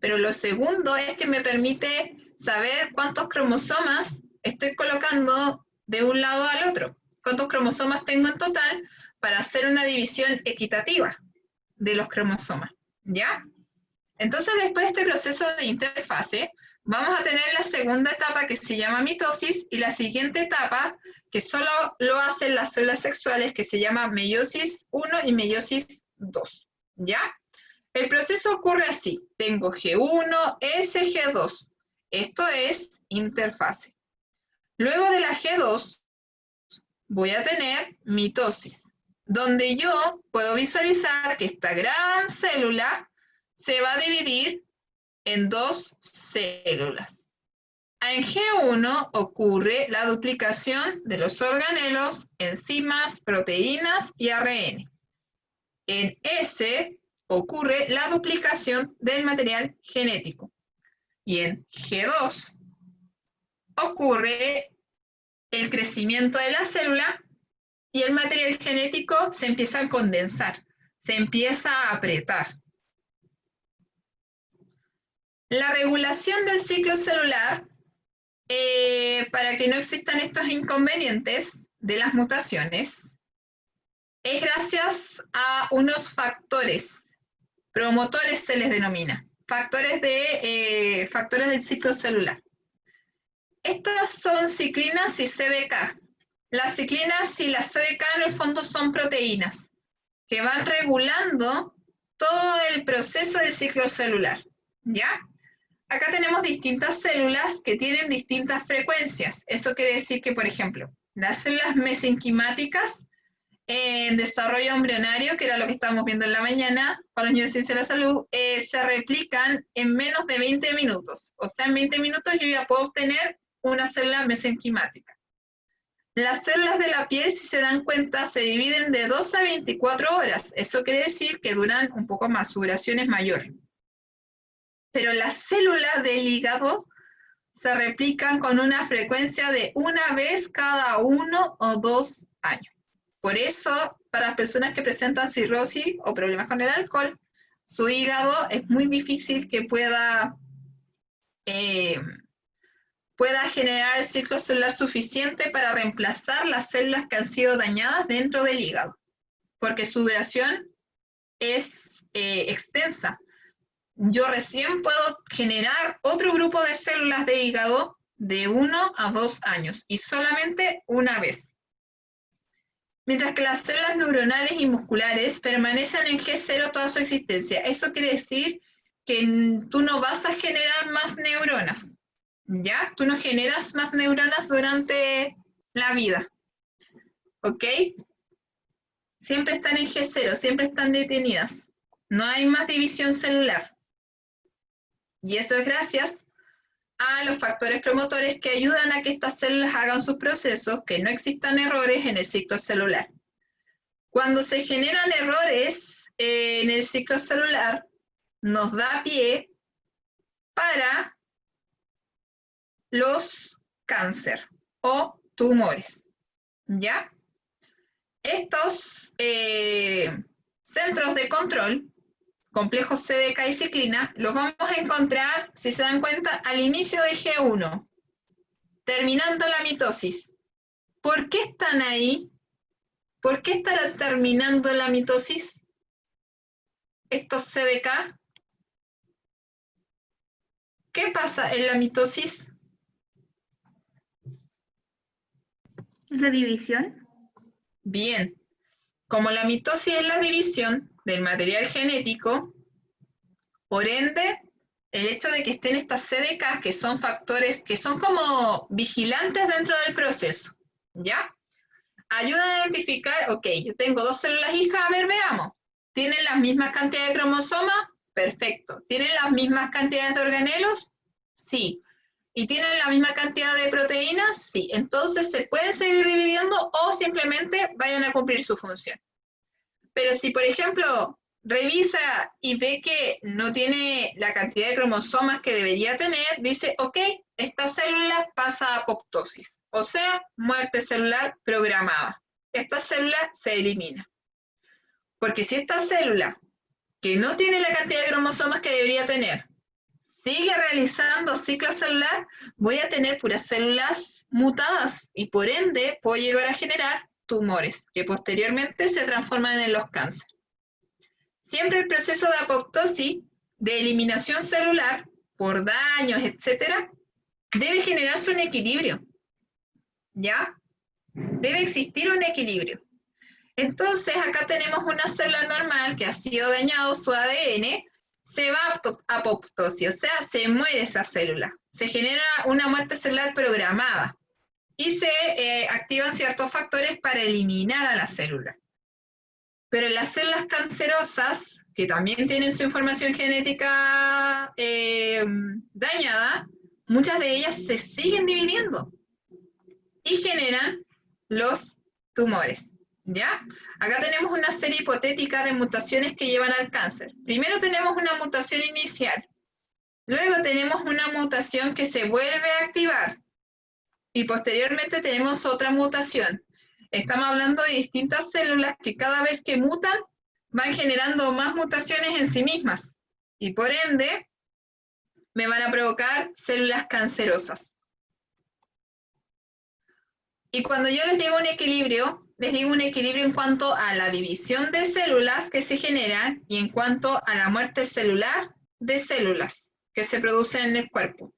Pero lo segundo es que me permite saber cuántos cromosomas estoy colocando de un lado al otro. Cuántos cromosomas tengo en total para hacer una división equitativa de los cromosomas. ¿Ya? Entonces, después de este proceso de interfase, vamos a tener la segunda etapa que se llama mitosis y la siguiente etapa que solo lo hacen las células sexuales que se llama meiosis 1 y meiosis 2. ¿Ya? El proceso ocurre así. Tengo G1, S, G2. Esto es interfase. Luego de la G2 voy a tener mitosis, donde yo puedo visualizar que esta gran célula se va a dividir en dos células. En G1 ocurre la duplicación de los organelos, enzimas, proteínas y ARN. En S ocurre la duplicación del material genético. Y en G2 ocurre el crecimiento de la célula y el material genético se empieza a condensar, se empieza a apretar. La regulación del ciclo celular, para que no existan estos inconvenientes de las mutaciones, es gracias a unos factores, promotores se les denomina, factores del ciclo celular. Estas son ciclinas y CDK. Las ciclinas y las CDK en el fondo son proteínas que van regulando todo el proceso del ciclo celular, ¿ya? Acá tenemos distintas células que tienen distintas frecuencias. Eso quiere decir que, por ejemplo, las células mesenquimáticas en desarrollo embrionario, que era lo que estábamos viendo en la mañana para los niños de ciencia de la salud, se replican en menos de 20 minutos. O sea, en 20 minutos yo ya puedo obtener una célula mesenquimática. Las células de la piel, si se dan cuenta, se dividen de 2 a 24 horas. Eso quiere decir que duran un poco más, su duración es mayor. Pero las células del hígado se replican con una frecuencia de una vez cada 1 o 2 años. Por eso, para las personas que presentan cirrosis o problemas con el alcohol, su hígado es muy difícil que pueda generar el ciclo celular suficiente para reemplazar las células que han sido dañadas dentro del hígado, porque su duración es extensa. Yo recién puedo generar otro grupo de células de hígado de 1 a 2 años, y solamente una vez. Mientras que las células neuronales y musculares permanecen en G0 toda su existencia. Eso quiere decir que tú no vas a generar más neuronas, ¿ya? Tú no generas más neuronas durante la vida, ¿ok? Siempre están en G0, siempre están detenidas. No hay más división celular. Y eso es gracias a los factores promotores que ayudan a que estas células hagan sus procesos, que no existan errores en el ciclo celular. Cuando se generan errores en el ciclo celular, nos da pie para los cáncer o tumores, ¿ya? Estos centros de control, complejos CDK y ciclina, los vamos a encontrar, si se dan cuenta, al inicio de G1, terminando la mitosis. ¿Por qué están ahí? ¿Por qué estarán terminando la mitosis estos CDK? ¿Qué pasa en la mitosis? ¿Es la división? Bien, como la mitosis es la división del material genético, por ende, el hecho de que estén estas CDK, que son factores, que son como vigilantes dentro del proceso, ¿ya? Ayudan a identificar, ok, yo tengo dos células hijas, a ver, veamos. ¿Tienen las mismas cantidades de cromosomas? Perfecto. ¿Tienen las mismas cantidades de organelos? Sí. ¿Y tienen la misma cantidad de proteínas? Sí. Entonces se puede seguir dividiendo o simplemente vayan a cumplir su función. Pero si, por ejemplo, revisa y ve que no tiene la cantidad de cromosomas que debería tener, dice, ok, esta célula pasa a apoptosis, o sea, muerte celular programada. Esta célula se elimina. Porque si esta célula, que no tiene la cantidad de cromosomas que debería tener, sigue realizando ciclo celular, voy a tener puras células mutadas y por ende puedo llegar a generar tumores que posteriormente se transforman en los cánceres. Siempre el proceso de apoptosis, de eliminación celular, por daños, etcétera, debe generarse un equilibrio, ¿ya? Debe existir un equilibrio. Entonces, acá tenemos una célula normal que ha sido dañado su ADN, se va a apoptosis, o sea, se muere esa célula. Se genera una muerte celular programada y se activan ciertos factores para eliminar a la célula. Pero en las células cancerosas, que también tienen su información genética dañada, muchas de ellas se siguen dividiendo y generan los tumores, ¿ya? Acá tenemos una serie hipotética de mutaciones que llevan al cáncer. Primero tenemos una mutación inicial, luego tenemos una mutación que se vuelve a activar y posteriormente tenemos otra mutación. Estamos hablando de distintas células que cada vez que mutan van generando más mutaciones en sí mismas y por ende me van a provocar células cancerosas. Y cuando yo les digo un equilibrio, les digo un equilibrio en cuanto a la división de células que se generan y en cuanto a la muerte celular de células que se producen en el cuerpo.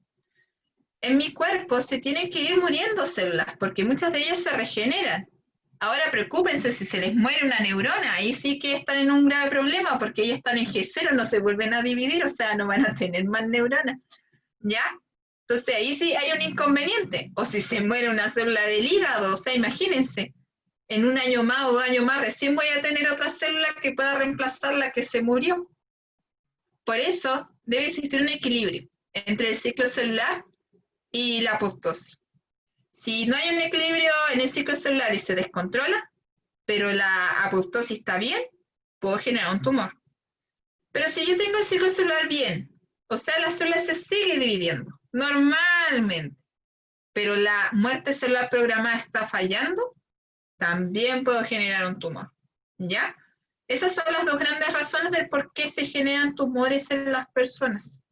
En mi cuerpo se tienen que ir muriendo células porque muchas de ellas se regeneran. Ahora preocúpense si se les muere una neurona, ahí sí que están en un grave problema porque ellas están en G0, no se vuelven a dividir, o sea, no van a tener más neuronas, ¿ya? Entonces ahí sí hay un inconveniente. O si se muere una célula del hígado, o sea, imagínense, en un año más o 2 años más recién voy a tener otra célula que pueda reemplazar la que se murió. Por eso debe existir un equilibrio entre el ciclo celular y la apoptosis. Si no hay un equilibrio en el ciclo celular y se descontrola, pero la apoptosis está bien, puedo generar un tumor. Pero si yo tengo el ciclo celular bien, o sea, la célula se sigue dividiendo, normalmente, pero la muerte celular programada está fallando, también puedo generar un tumor, ¿ya? Esas son las dos grandes razones del por qué se generan tumores en las personas.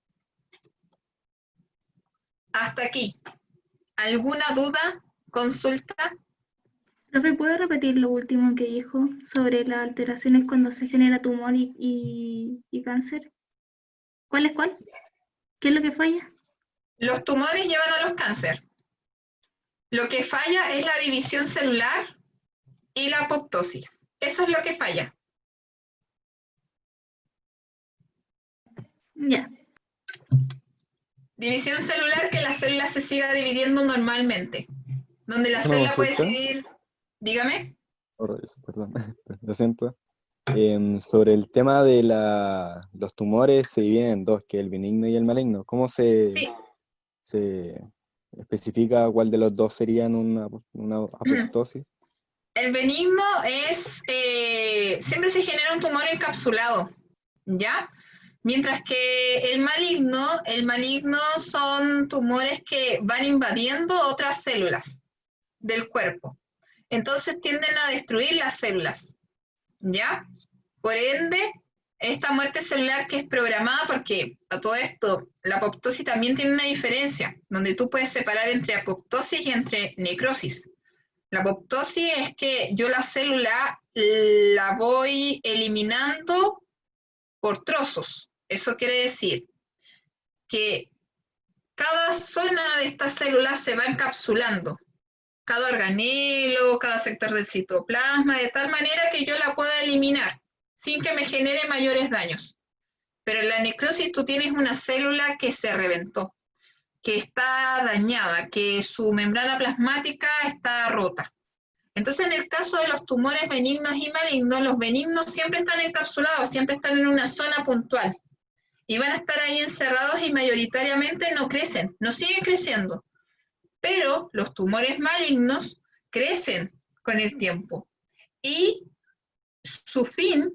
Hasta aquí. ¿Alguna duda? ¿Consulta? Profe, ¿puede repetir lo último que dijo sobre las alteraciones cuando se genera tumor y cáncer? ¿Cuál es cuál? ¿Qué es lo que falla? Los tumores llevan a los cánceres. Lo que falla es la división celular y la apoptosis. Eso es lo que falla. Ya. División celular, que la célula se siga dividiendo normalmente. Donde la Una célula puede consulta. seguir... Dígame. Perdón, lo siento. Sobre el tema de los tumores se dividen en dos, que es el benigno y el maligno. ¿Cómo Sí. se especifica cuál de los dos serían una apoptosis? El benigno es... siempre se genera un tumor encapsulado, ¿ya? Mientras que el maligno son tumores que van invadiendo otras células del cuerpo. Entonces tienden a destruir las células, ¿ya? Por ende, esta muerte celular que es programada, porque a todo esto, la apoptosis también tiene una diferencia, donde tú puedes separar entre apoptosis y entre necrosis. La apoptosis es que yo la célula la voy eliminando por trozos. Eso quiere decir que cada zona de esta célula se va encapsulando, cada organelo, cada sector del citoplasma, de tal manera que yo la pueda eliminar sin que me genere mayores daños. Pero en la necrosis tú tienes una célula que se reventó, que está dañada, que su membrana plasmática está rota. Entonces, en el caso de los tumores benignos y malignos, los benignos siempre están encapsulados, siempre están en una zona puntual. Y van a estar ahí encerrados y mayoritariamente no crecen, no siguen creciendo. Pero los tumores malignos crecen con el tiempo. Y su fin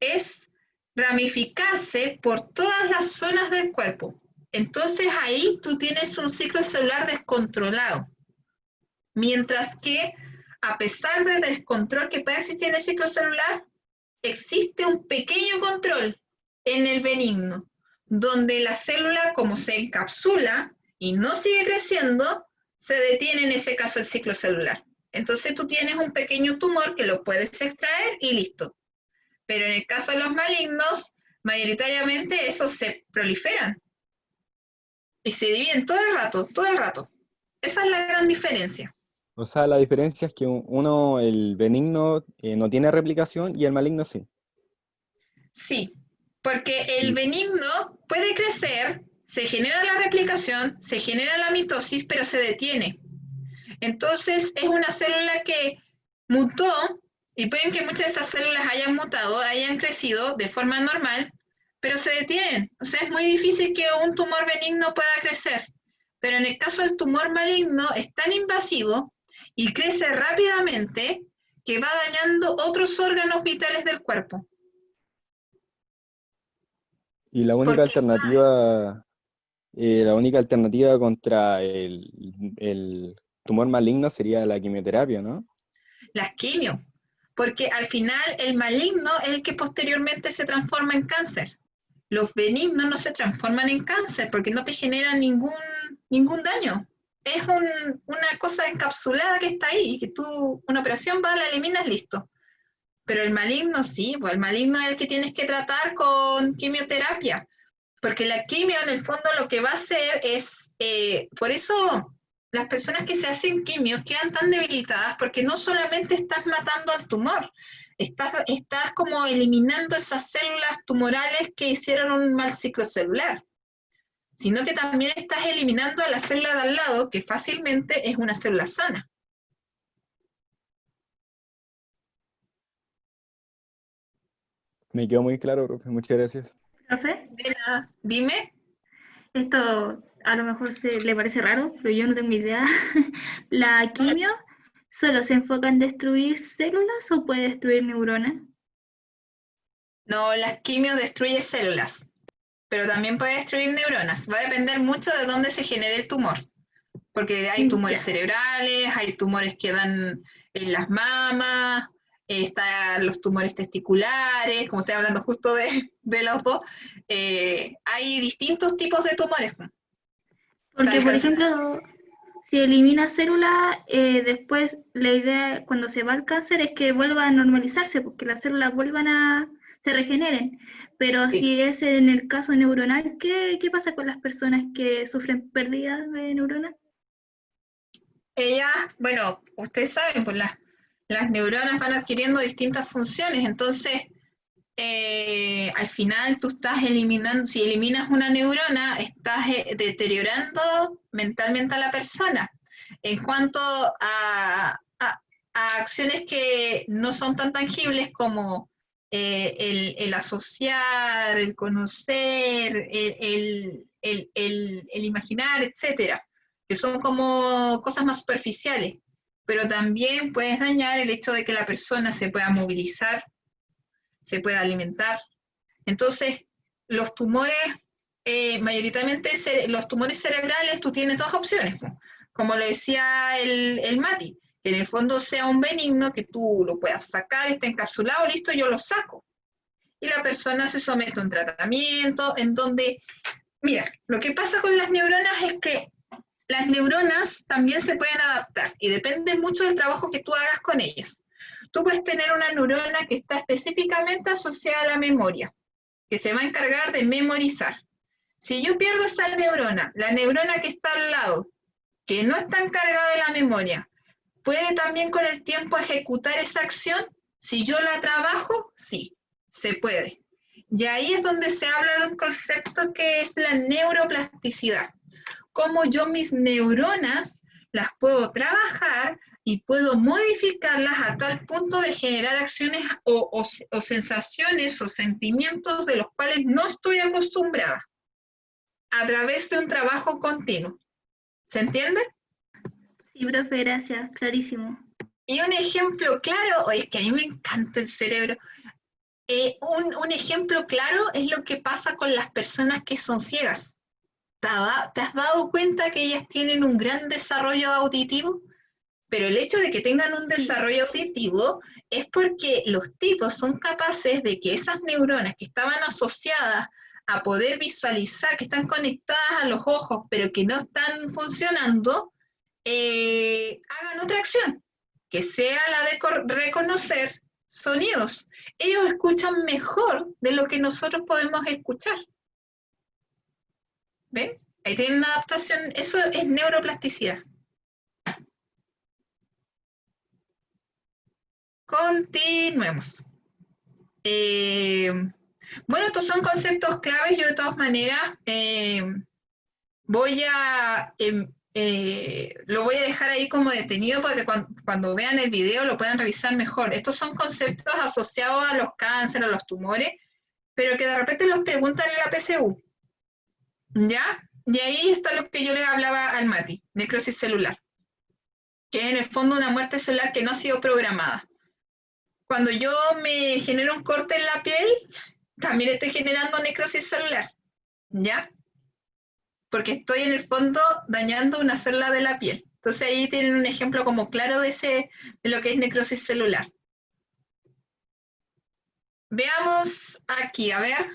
es ramificarse por todas las zonas del cuerpo. Entonces ahí tú tienes un ciclo celular descontrolado. Mientras que, a pesar del descontrol que puede existir en el ciclo celular, existe un pequeño control en el benigno, donde la célula, como se encapsula y no sigue creciendo, se detiene en ese caso el ciclo celular. Entonces tú tienes un pequeño tumor que lo puedes extraer y listo. Pero en el caso de los malignos, mayoritariamente esos se proliferan. Y se dividen todo el rato, todo el rato. Esa es la gran diferencia. O sea, la diferencia es que uno, el benigno, no tiene replicación y el maligno sí. Sí, porque el benigno puede crecer, se genera la replicación, se genera la mitosis, pero se detiene. Entonces es una célula que mutó, y pueden que muchas de esas células hayan mutado, hayan crecido de forma normal, pero se detienen. O sea, es muy difícil que un tumor benigno pueda crecer. Pero en el caso del tumor maligno es tan invasivo y crece rápidamente que va dañando otros órganos vitales del cuerpo. Y la única alternativa contra el tumor maligno sería la quimioterapia, ¿no? Las quimio, porque al final el maligno es el que posteriormente se transforma en cáncer. Los benignos no se transforman en cáncer porque no te generan ningún daño. Es una cosa encapsulada que está ahí, que tú, una operación va, la eliminas, listo. Pero el maligno sí, pues el maligno es el que tienes que tratar con quimioterapia, porque la quimio en el fondo lo que va a hacer es, por eso las personas que se hacen quimio quedan tan debilitadas, porque no solamente estás matando al tumor, estás como eliminando esas células tumorales que hicieron un mal ciclo celular, sino que también estás eliminando a la célula de al lado, que fácilmente es una célula sana. Me quedó muy claro, profe. Muchas gracias. ¿Profe? De nada. Dime. Esto a lo mejor le parece raro, pero yo no tengo idea. ¿La quimio solo se enfoca en destruir células o puede destruir neuronas? No, las quimios destruyen células, pero también puede destruir neuronas. Va a depender mucho de dónde se genere el tumor, porque hay tumores cerebrales, hay tumores que dan en las mamas, están los tumores testiculares, como estoy hablando justo de los dos. Hay distintos tipos de tumores. Porque, por ejemplo, si elimina células, después la idea cuando se va al cáncer es que vuelva a normalizarse, porque las células se regeneren. Pero Sí. si es en el caso neuronal, ¿qué pasa con las personas que sufren pérdidas de neuronas? Ellas, bueno, ustedes saben, pues las neuronas van adquiriendo distintas funciones, entonces al final tú estás eliminando, si eliminas una neurona, estás deteriorando mentalmente a la persona. En cuanto a acciones que no son tan tangibles como el asociar, el conocer, el imaginar, etcétera, que son como cosas más superficiales, pero también puedes dañar el hecho de que la persona se pueda movilizar, se pueda alimentar. Entonces, los tumores, mayoritariamente los tumores cerebrales, tú tienes dos opciones, po. Como lo decía el Mati, que en el fondo sea un benigno, que tú lo puedas sacar, está encapsulado, listo, yo lo saco. Y la persona se somete a un tratamiento en donde, mira, lo que pasa con las neuronas es que las neuronas también se pueden adaptar y depende mucho del trabajo que tú hagas con ellas. Tú puedes tener una neurona que está específicamente asociada a la memoria, que se va a encargar de memorizar. Si yo pierdo esa neurona, la neurona que está al lado, que no está encargada de la memoria, ¿puede también con el tiempo ejecutar esa acción? Si yo la trabajo, sí, se puede. Y ahí es donde se habla de un concepto que es la neuroplasticidad. Cómo yo mis neuronas las puedo trabajar y puedo modificarlas a tal punto de generar acciones o sensaciones o sentimientos de los cuales no estoy acostumbrada a través de un trabajo continuo. ¿Se entiende? Sí, profe, gracias, clarísimo. Y un ejemplo claro, es que a mí me encanta el cerebro, un ejemplo claro es lo que pasa con las personas que son ciegas. ¿Te has dado cuenta que ellas tienen un gran desarrollo auditivo? Pero el hecho de que tengan un desarrollo auditivo es porque los tipos son capaces de que esas neuronas que estaban asociadas a poder visualizar, que están conectadas a los ojos, pero que no están funcionando, hagan otra acción, que sea la de reconocer sonidos. Ellos escuchan mejor de lo que nosotros podemos escuchar. ¿Ven? Ahí tienen una adaptación, eso es neuroplasticidad. Continuemos. Bueno, estos son conceptos claves. Yo de todas maneras lo voy a dejar ahí como detenido para que cuando vean el video lo puedan revisar mejor. Estos son conceptos asociados a los cánceres, a los tumores, pero que de repente los preguntan en la PSU. ¿Ya? Y ahí está lo que yo le hablaba al Mati, necrosis celular, que es en el fondo una muerte celular que no ha sido programada. Cuando yo me genero un corte en la piel, también estoy generando necrosis celular, ¿ya? Porque estoy en el fondo dañando una célula de la piel. Entonces ahí tienen un ejemplo como claro de lo que es necrosis celular. Veamos aquí, a ver.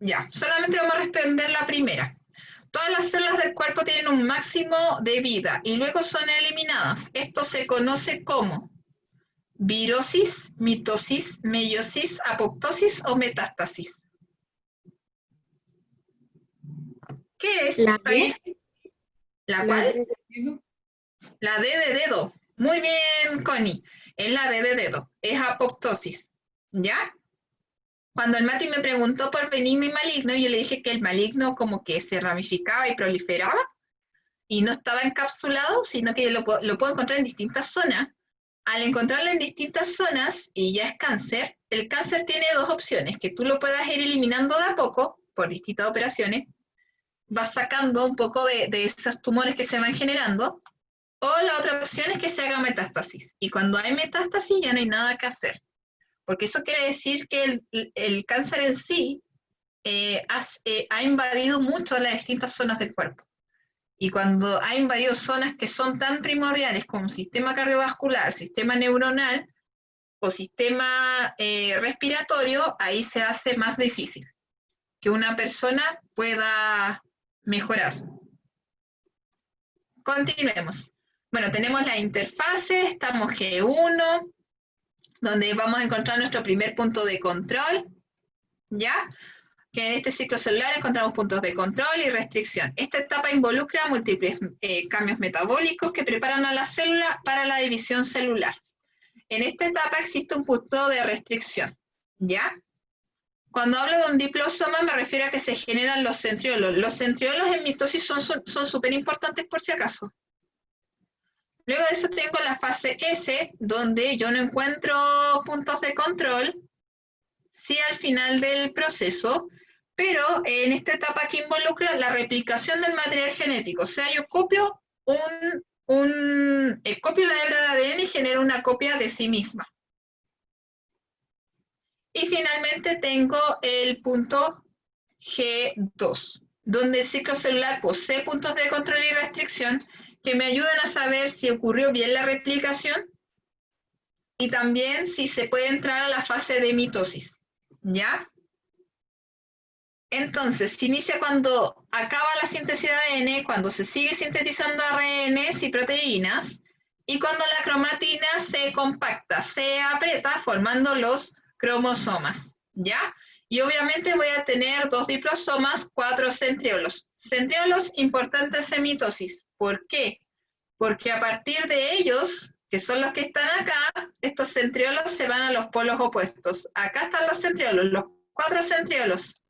Ya, solamente vamos a responder la primera. Todas las células del cuerpo tienen un máximo de vida y luego son eliminadas. Esto se conoce como virosis, mitosis, meiosis, apoptosis o metástasis. ¿Qué es? ¿La D? ¿La cuál? La D de dedo. Muy bien, Connie. Es la D de dedo. Es apoptosis. ¿Ya? Cuando el Mati me preguntó por benigno y maligno, yo le dije que el maligno como que se ramificaba y proliferaba y no estaba encapsulado, sino que yo lo puedo encontrar en distintas zonas. Al encontrarlo en distintas zonas y ya es cáncer, el cáncer tiene dos opciones, que tú lo puedas ir eliminando de a poco por distintas operaciones, vas sacando un poco de esos tumores que se van generando, o la otra opción es que se haga metástasis. Y cuando hay metástasis ya no hay nada que hacer. Porque eso quiere decir que el cáncer en sí ha invadido mucho las distintas zonas del cuerpo. Y cuando ha invadido zonas que son tan primordiales como sistema cardiovascular, sistema neuronal o sistema respiratorio, ahí se hace más difícil que una persona pueda mejorar. Continuemos. Bueno, tenemos la interfase, estamos G1, donde vamos a encontrar nuestro primer punto de control, ¿ya? Que en este ciclo celular encontramos puntos de control y restricción. Esta etapa involucra múltiples cambios metabólicos que preparan a la célula para la división celular. En esta etapa existe un punto de restricción, ¿ya? Cuando hablo de un diplosoma me refiero a que se generan los centriolos. Los centriolos en mitosis son súper importantes por si acaso. Luego de eso tengo la fase S, donde yo no encuentro puntos de control, sí al final del proceso, pero en esta etapa que involucra la replicación del material genético. O sea, yo copio copio la hebra de ADN y genero una copia de sí misma. Y finalmente tengo el punto G2, donde el ciclo celular posee puntos de control y restricción que me ayudan a saber si ocurrió bien la replicación y también si se puede entrar a la fase de mitosis, ¿ya? Entonces, se inicia cuando acaba la síntesis de ADN, cuando se sigue sintetizando ARNs y proteínas, y cuando la cromatina se compacta, se aprieta, formando los cromosomas, ¿ya? Y obviamente voy a tener 2 diplosomas, 4 centriolos. Centriolos importantes en mitosis. ¿Por qué? Porque a partir de ellos, que son los que están acá, estos centriolos se van a los polos opuestos. Acá están los centriolos, los 4 centriolos.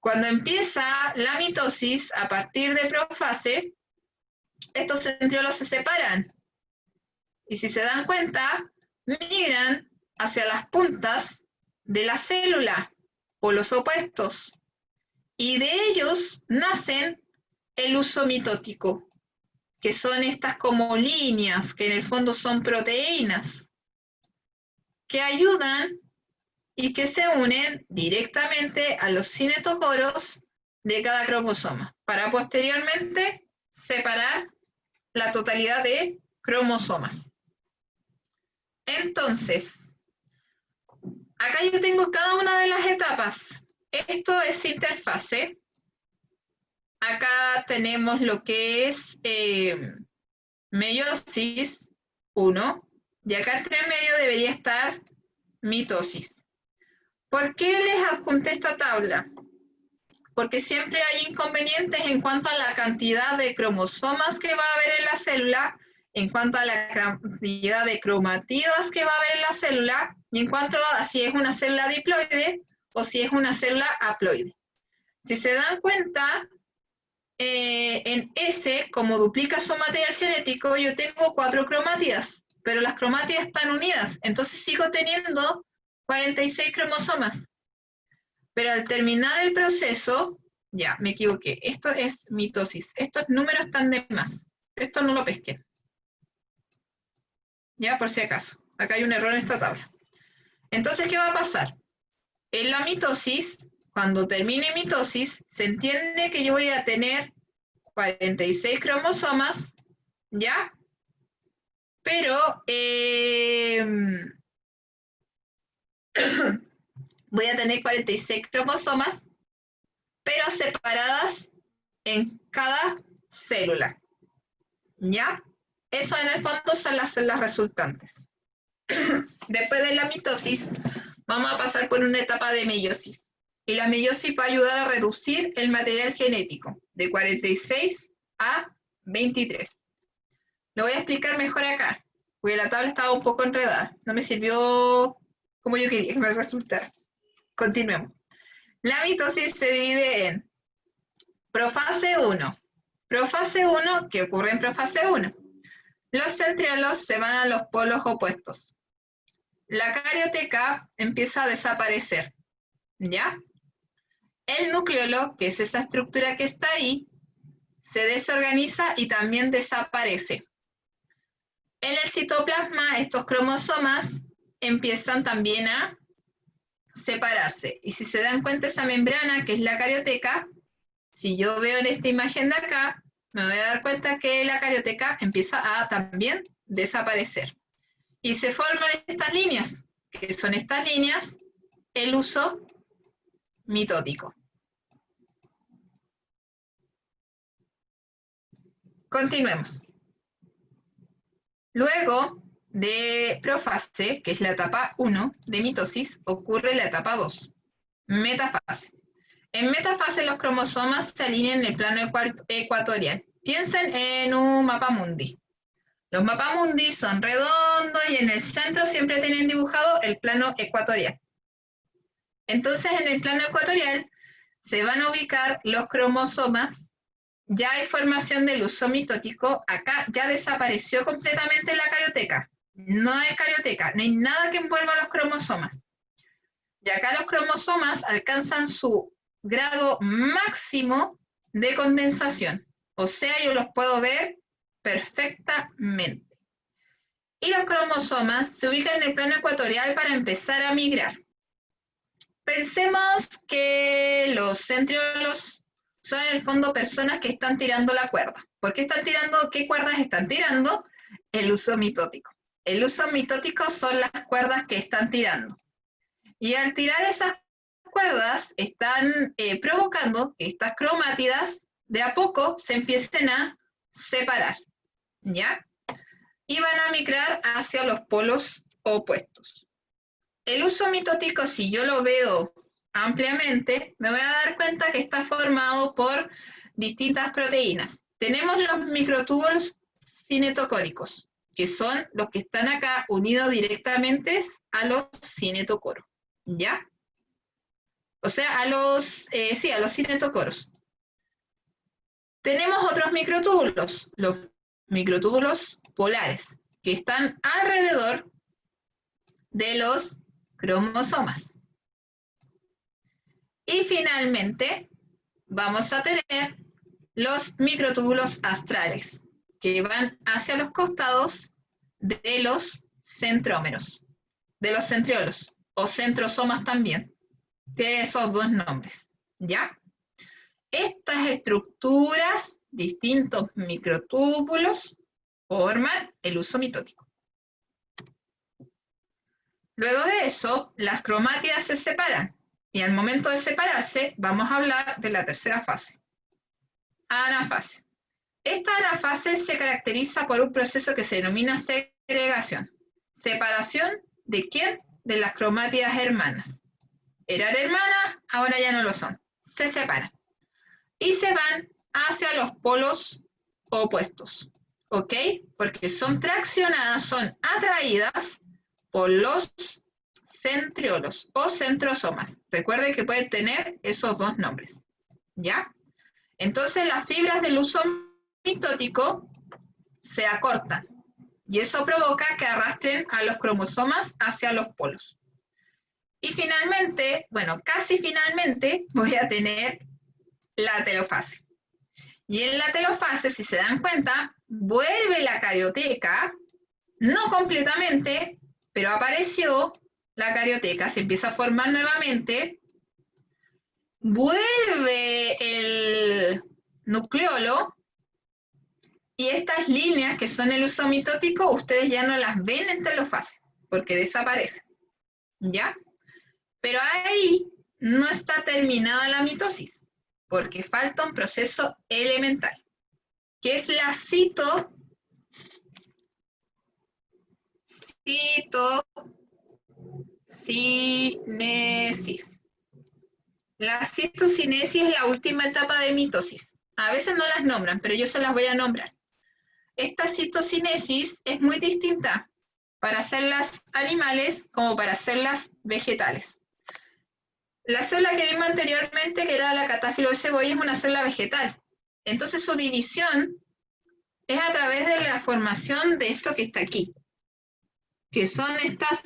Cuando empieza la mitosis, a partir de profase, estos centriolos se separan. Y si se dan cuenta, migran hacia las puntas de la célula, polos opuestos. Y de ellos nacen el uso mitótico, que son estas como líneas, que en el fondo son proteínas, que ayudan y que se unen directamente a los cinetocoros de cada cromosoma, para posteriormente separar la totalidad de cromosomas. Entonces, acá yo tengo cada una de las etapas. Esto es interfase. Acá tenemos lo que es meiosis 1, y acá entre medio debería estar mitosis. ¿Por qué les adjunté esta tabla? Porque siempre hay inconvenientes en cuanto a la cantidad de cromosomas que va a haber en la célula, en cuanto a la cantidad de cromatidas que va a haber en la célula, y en cuanto a si es una célula diploide o si es una célula haploide. Si se dan cuenta, en S, como duplica su material genético, yo tengo 4 cromátidas, pero las cromátidas están unidas, entonces sigo teniendo 46 cromosomas. Pero al terminar el proceso, ya, me equivoqué, esto es mitosis, estos números están de más, esto no lo pesquen. Ya, por si acaso, acá hay un error en esta tabla. Entonces, ¿qué va a pasar? En la mitosis, cuando termine mitosis, se entiende que yo voy a tener 46 cromosomas, ¿ya? Pero voy a tener 46 cromosomas, pero separadas en cada célula, ¿ya? Eso en el fondo son las células resultantes. Después de la mitosis, vamos a pasar por una etapa de meiosis. Y la meiosis va a ayudar a reducir el material genético de 46 a 23. Lo voy a explicar mejor acá, porque la tabla estaba un poco enredada. No me sirvió como yo quería que me resultara. Continuemos. La mitosis se divide en profase 1. Profase 1, ¿qué ocurre en profase 1? Los centriolos se van a los polos opuestos. La carioteca empieza a desaparecer, ¿ya? El nucleolo, que es esa estructura que está ahí, se desorganiza y también desaparece. En el citoplasma, estos cromosomas empiezan también a separarse. Y si se dan cuenta, esa membrana, que es la carioteca, si yo veo en esta imagen de acá, me voy a dar cuenta que la carioteca empieza a también desaparecer. Y se forman estas líneas, que son estas líneas, el uso mitótico. Continuemos. Luego de profase, que es la etapa 1 de mitosis, ocurre la etapa 2, metafase. En metafase los cromosomas se alinean en el plano ecuatorial. Piensen en un mapamundi. Los mapamundi son redondos y en el centro siempre tienen dibujado el plano ecuatorial. Entonces en el plano ecuatorial se van a ubicar los cromosomas. Ya hay formación del uso mitótico. Acá ya desapareció completamente la carioteca. No hay carioteca, no hay nada que envuelva los cromosomas. Y acá los cromosomas alcanzan su grado máximo de condensación. O sea, yo los puedo ver perfectamente. Y los cromosomas se ubican en el plano ecuatorial para empezar a migrar. Pensemos que los centriolos son en el fondo personas que están tirando la cuerda. ¿Por qué están tirando? ¿Qué cuerdas están tirando? El uso mitótico. El uso mitótico son las cuerdas que están tirando. Y al tirar esas cuerdas están provocando que estas cromátidas de a poco se empiecen a separar, ¿ya? Y van a migrar hacia los polos opuestos. El uso mitótico, si yo lo veo ampliamente, me voy a dar cuenta que está formado por distintas proteínas. Tenemos los microtúbulos cinetocóricos, que son los que están acá unidos directamente a los cinetocoros, ¿ya? O sea, a los cinetocoros. Tenemos otros microtúbulos, los microtúbulos polares, que están alrededor de los cromosomas. Y finalmente, vamos a tener los microtúbulos astrales, que van hacia los costados de los centrómeros, de los centriolos, o centrosomas también. Tiene esos dos nombres, ¿ya? Estas estructuras, distintos microtúbulos, forman el uso mitótico. Luego de eso, las cromátidas se separan, y al momento de separarse, vamos a hablar de la tercera fase, anafase. Esta anafase se caracteriza por un proceso que se denomina segregación. ¿Separación de quién? De las cromátidas hermanas. Eran hermanas, ahora ya no lo son. Se separan. Y se van hacia los polos opuestos. ¿Ok? Porque son traccionadas, son atraídas por los centriolos o centrosomas. Recuerden que pueden tener esos dos nombres. ¿Ya? Entonces las fibras del uso mitótico se acortan. Y eso provoca que arrastren a los cromosomas hacia los polos. Y finalmente, bueno, casi finalmente, voy a tener la telofase. Y en la telofase, si se dan cuenta, vuelve la carioteca, no completamente, pero apareció la carioteca, se empieza a formar nuevamente, vuelve el nucleolo, y estas líneas que son el uso mitótico, ustedes ya no las ven en telofase, porque desaparecen, ¿ya? Pero ahí no está terminada la mitosis, porque falta un proceso elemental, que es la citocinesis. La citocinesis es la última etapa de mitosis. A veces no las nombran, pero yo se las voy a nombrar. Esta citocinesis es muy distinta para células animales como para células vegetales. La célula que vimos anteriormente, que era la catáfilo de cebolla, es una célula vegetal. Entonces su división es a través de la formación de esto que está aquí, que son estas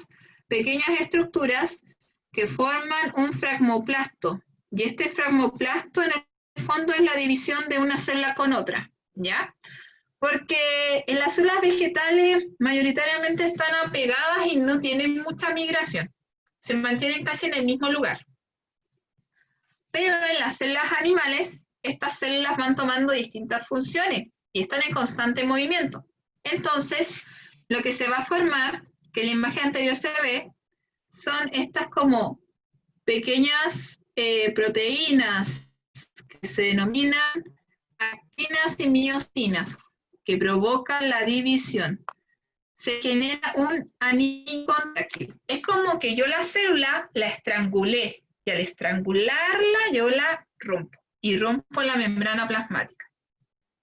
pequeñas estructuras que forman un fragmoplasto. Y este fragmoplasto en el fondo es la división de una célula con otra, ¿ya? Porque en las células vegetales mayoritariamente están apegadas y no tienen mucha migración. Se mantienen casi en el mismo lugar. Pero en las células animales, estas células van tomando distintas funciones y están en constante movimiento. Entonces, lo que se va a formar, que en la imagen anterior se ve, son estas como pequeñas proteínas que se denominan actinas y miosinas, que provocan la división. Se genera un anillo contráctil. Es como que yo la célula la estrangulé, y al estrangularla yo la rompo, y rompo la membrana plasmática.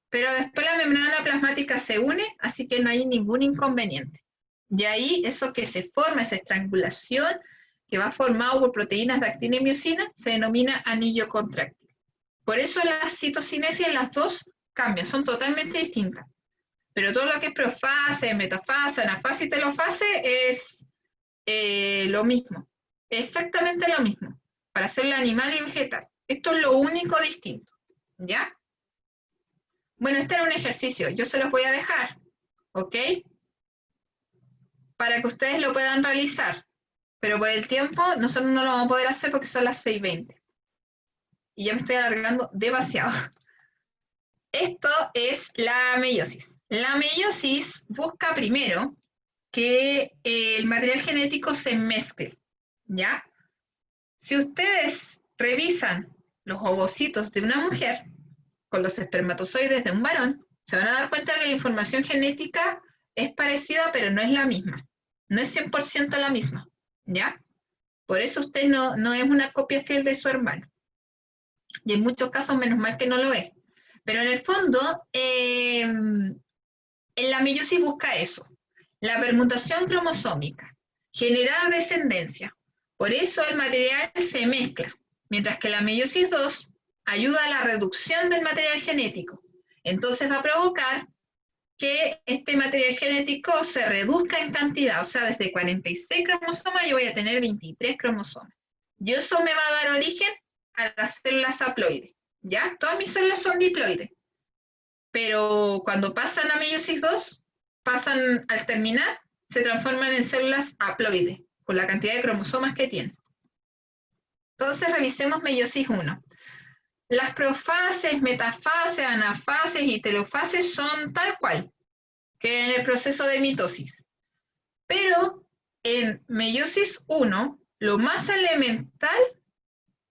Pero después la membrana plasmática se une, así que no hay ningún inconveniente. Y ahí eso que se forma, esa estrangulación, que va formado por proteínas de actina y miosina, se denomina anillo contráctil. Por eso las citocinesis, las dos cambian, son totalmente distintas. Pero todo lo que es profase, metafase, anafase y telofase es lo mismo. Exactamente lo mismo, para célula animal y vegetal. Esto es lo único distinto, ¿ya? Bueno, este era un ejercicio, yo se los voy a dejar, ¿ok? Para que ustedes lo puedan realizar. pero por el tiempo nosotros no lo vamos a poder hacer porque son las 6:20. Y ya me estoy alargando demasiado. Esto es la meiosis. La meiosis busca primero que el material genético se mezcle, ¿ya? Si ustedes revisan los ovocitos de una mujer con los espermatozoides de un varón, se van a dar cuenta que la información genética es parecida, pero no es la misma. No es 100% la misma, ¿ya? Por eso usted no es una copia fiel de su hermano. Y en muchos casos, menos mal que no lo es. Pero en el fondo, en la meiosis busca eso, la permutación cromosómica, generar descendencia. Por eso el material se mezcla, mientras que la meiosis 2 ayuda a la reducción del material genético. Entonces va a provocar que este material genético se reduzca en cantidad, o sea, desde 46 cromosomas yo voy a tener 23 cromosomas. Y eso me va a dar origen a las células haploides, ¿ya? Todas mis células son diploides, pero cuando pasan a meiosis 2, al terminar, se transforman en células haploides, por la cantidad de cromosomas que tienen. Entonces revisemos meiosis 1. Las profases, metafases, anafases y telofases son tal cual que en el proceso de mitosis. Pero en meiosis 1, lo más elemental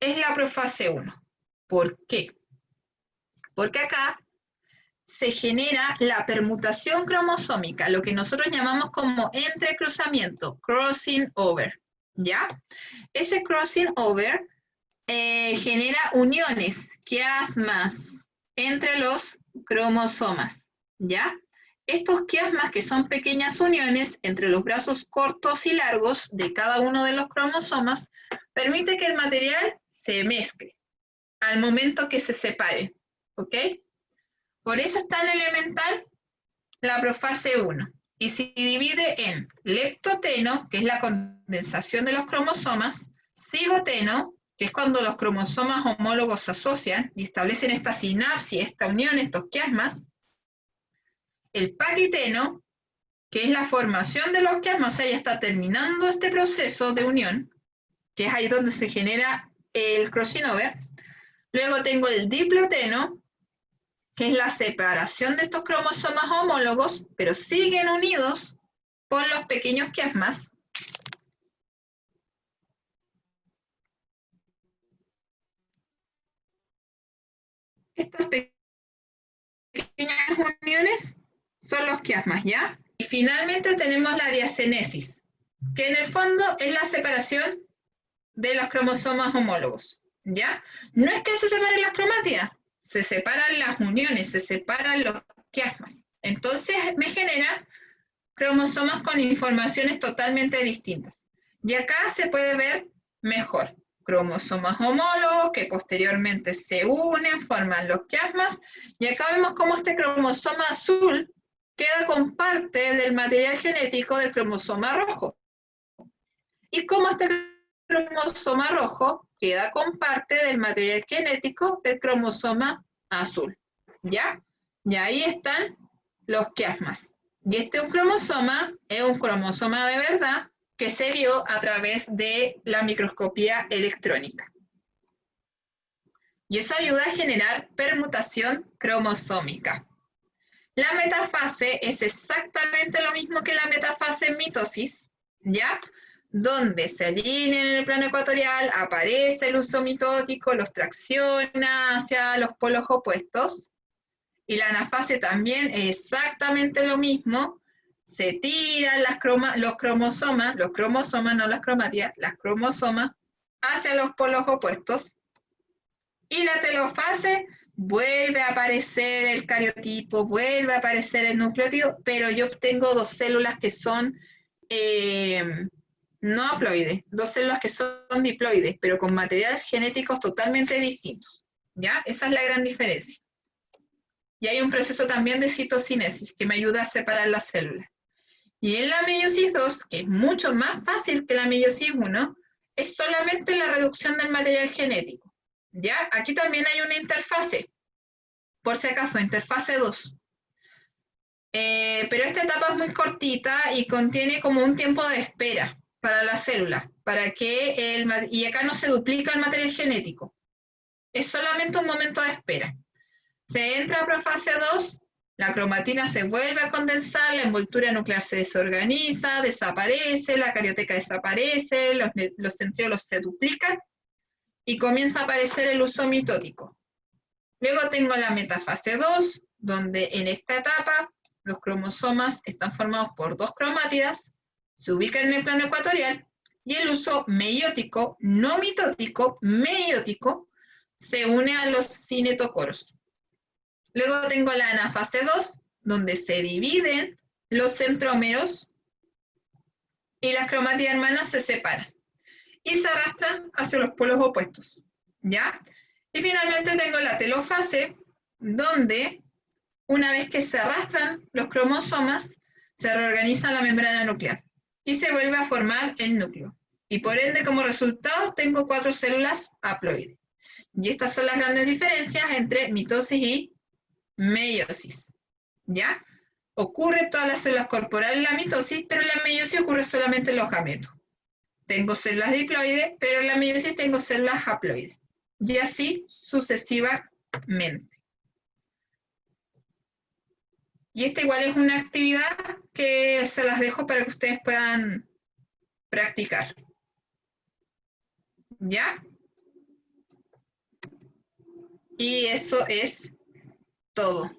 es la profase 1. ¿Por qué? Porque acá se genera la permutación cromosómica, lo que nosotros llamamos como entrecruzamiento, crossing over, ¿ya? Ese crossing over genera uniones, quiasmas, entre los cromosomas, ¿ya? Estos quiasmas, que son pequeñas uniones entre los brazos cortos y largos de cada uno de los cromosomas, permite que el material se mezcle al momento que se separe, ¿ok? Por eso es tan elemental la profase 1. Y se divide en leptoteno, que es la condensación de los cromosomas, cigoteno, que es cuando los cromosomas homólogos se asocian y establecen esta sinapsis, esta unión, estos quiasmas, el paquiteno, que es la formación de los quiasmas, o sea, ya está terminando este proceso de unión, que es ahí donde se genera el crossing over. Luego tengo el diploteno, que es la separación de estos cromosomas homólogos, pero siguen unidos por los pequeños quiasmas. Estas pequeñas uniones son los quiasmas, ¿ya? Y finalmente tenemos la diacenesis, que en el fondo es la separación de los cromosomas homólogos, ¿ya? No es que se separen las cromátidas, se separan las uniones, se separan los quiasmas. Entonces me genera cromosomas con informaciones totalmente distintas. Y acá se puede ver mejor. Cromosomas homólogos que posteriormente se unen, forman los quiasmas, y acá vemos cómo este cromosoma azul queda con parte del material genético del cromosoma rojo. Y cómo este cromosoma rojo queda con parte del material genético del cromosoma azul, ¿ya? Y ahí están los quiasmas. Y este es un cromosoma de verdad, que se vio a través de la microscopía electrónica. Y eso ayuda a generar permutación cromosómica. La metafase es exactamente lo mismo que la metafase en mitosis, ¿ya? Donde se alinean en el plano ecuatorial, aparece el uso mitótico, los tracciona hacia los polos opuestos. Y la anafase también es exactamente lo mismo. Se tiran los cromosomas, no las cromátidas, las cromosomas hacia los polos opuestos. Y la telofase vuelve a aparecer el cariotipo, vuelve a aparecer el nucleótido, pero yo obtengo dos células que son no haploides, dos células que son diploides, pero con materiales genéticos totalmente distintos, ¿ya? Esa es la gran diferencia. Y hay un proceso también de citocinesis que me ayuda a separar las células. Y en la meiosis 2, que es mucho más fácil que la meiosis 1, es solamente la reducción del material genético, ¿ya? Aquí también hay una interfase, por si acaso, interfase 2. Pero esta etapa es muy cortita y contiene como un tiempo de espera para la célula, y acá no se duplica el material genético. Es solamente un momento de espera. Se entra a profase 2, la cromatina se vuelve a condensar, la envoltura nuclear se desorganiza, desaparece, la carioteca desaparece, los centriolos se duplican y comienza a aparecer el uso mitótico. Luego tengo la metafase 2, donde en esta etapa los cromosomas están formados por 2 cromátidas, se ubican en el plano ecuatorial, y el uso meiótico, no mitótico, meiótico, se une a los cinetocoros. Luego tengo la anafase 2, donde se dividen los centrómeros y las cromátidas hermanas se separan y se arrastran hacia los polos opuestos, ¿ya? Y finalmente tengo la telofase, donde una vez que se arrastran los cromosomas, se reorganiza la membrana nuclear y se vuelve a formar el núcleo. Y por ende, como resultado, tengo 4 células haploides. Y estas son las grandes diferencias entre mitosis y meiosis, ¿ya? Ocurre en todas las células corporales la mitosis, pero la meiosis ocurre solamente en los gametos. Tengo células diploides, pero en la meiosis tengo células haploides. Y así sucesivamente. Y esta igual es una actividad que se las dejo para que ustedes puedan practicar. ¿Ya? Y eso es todo.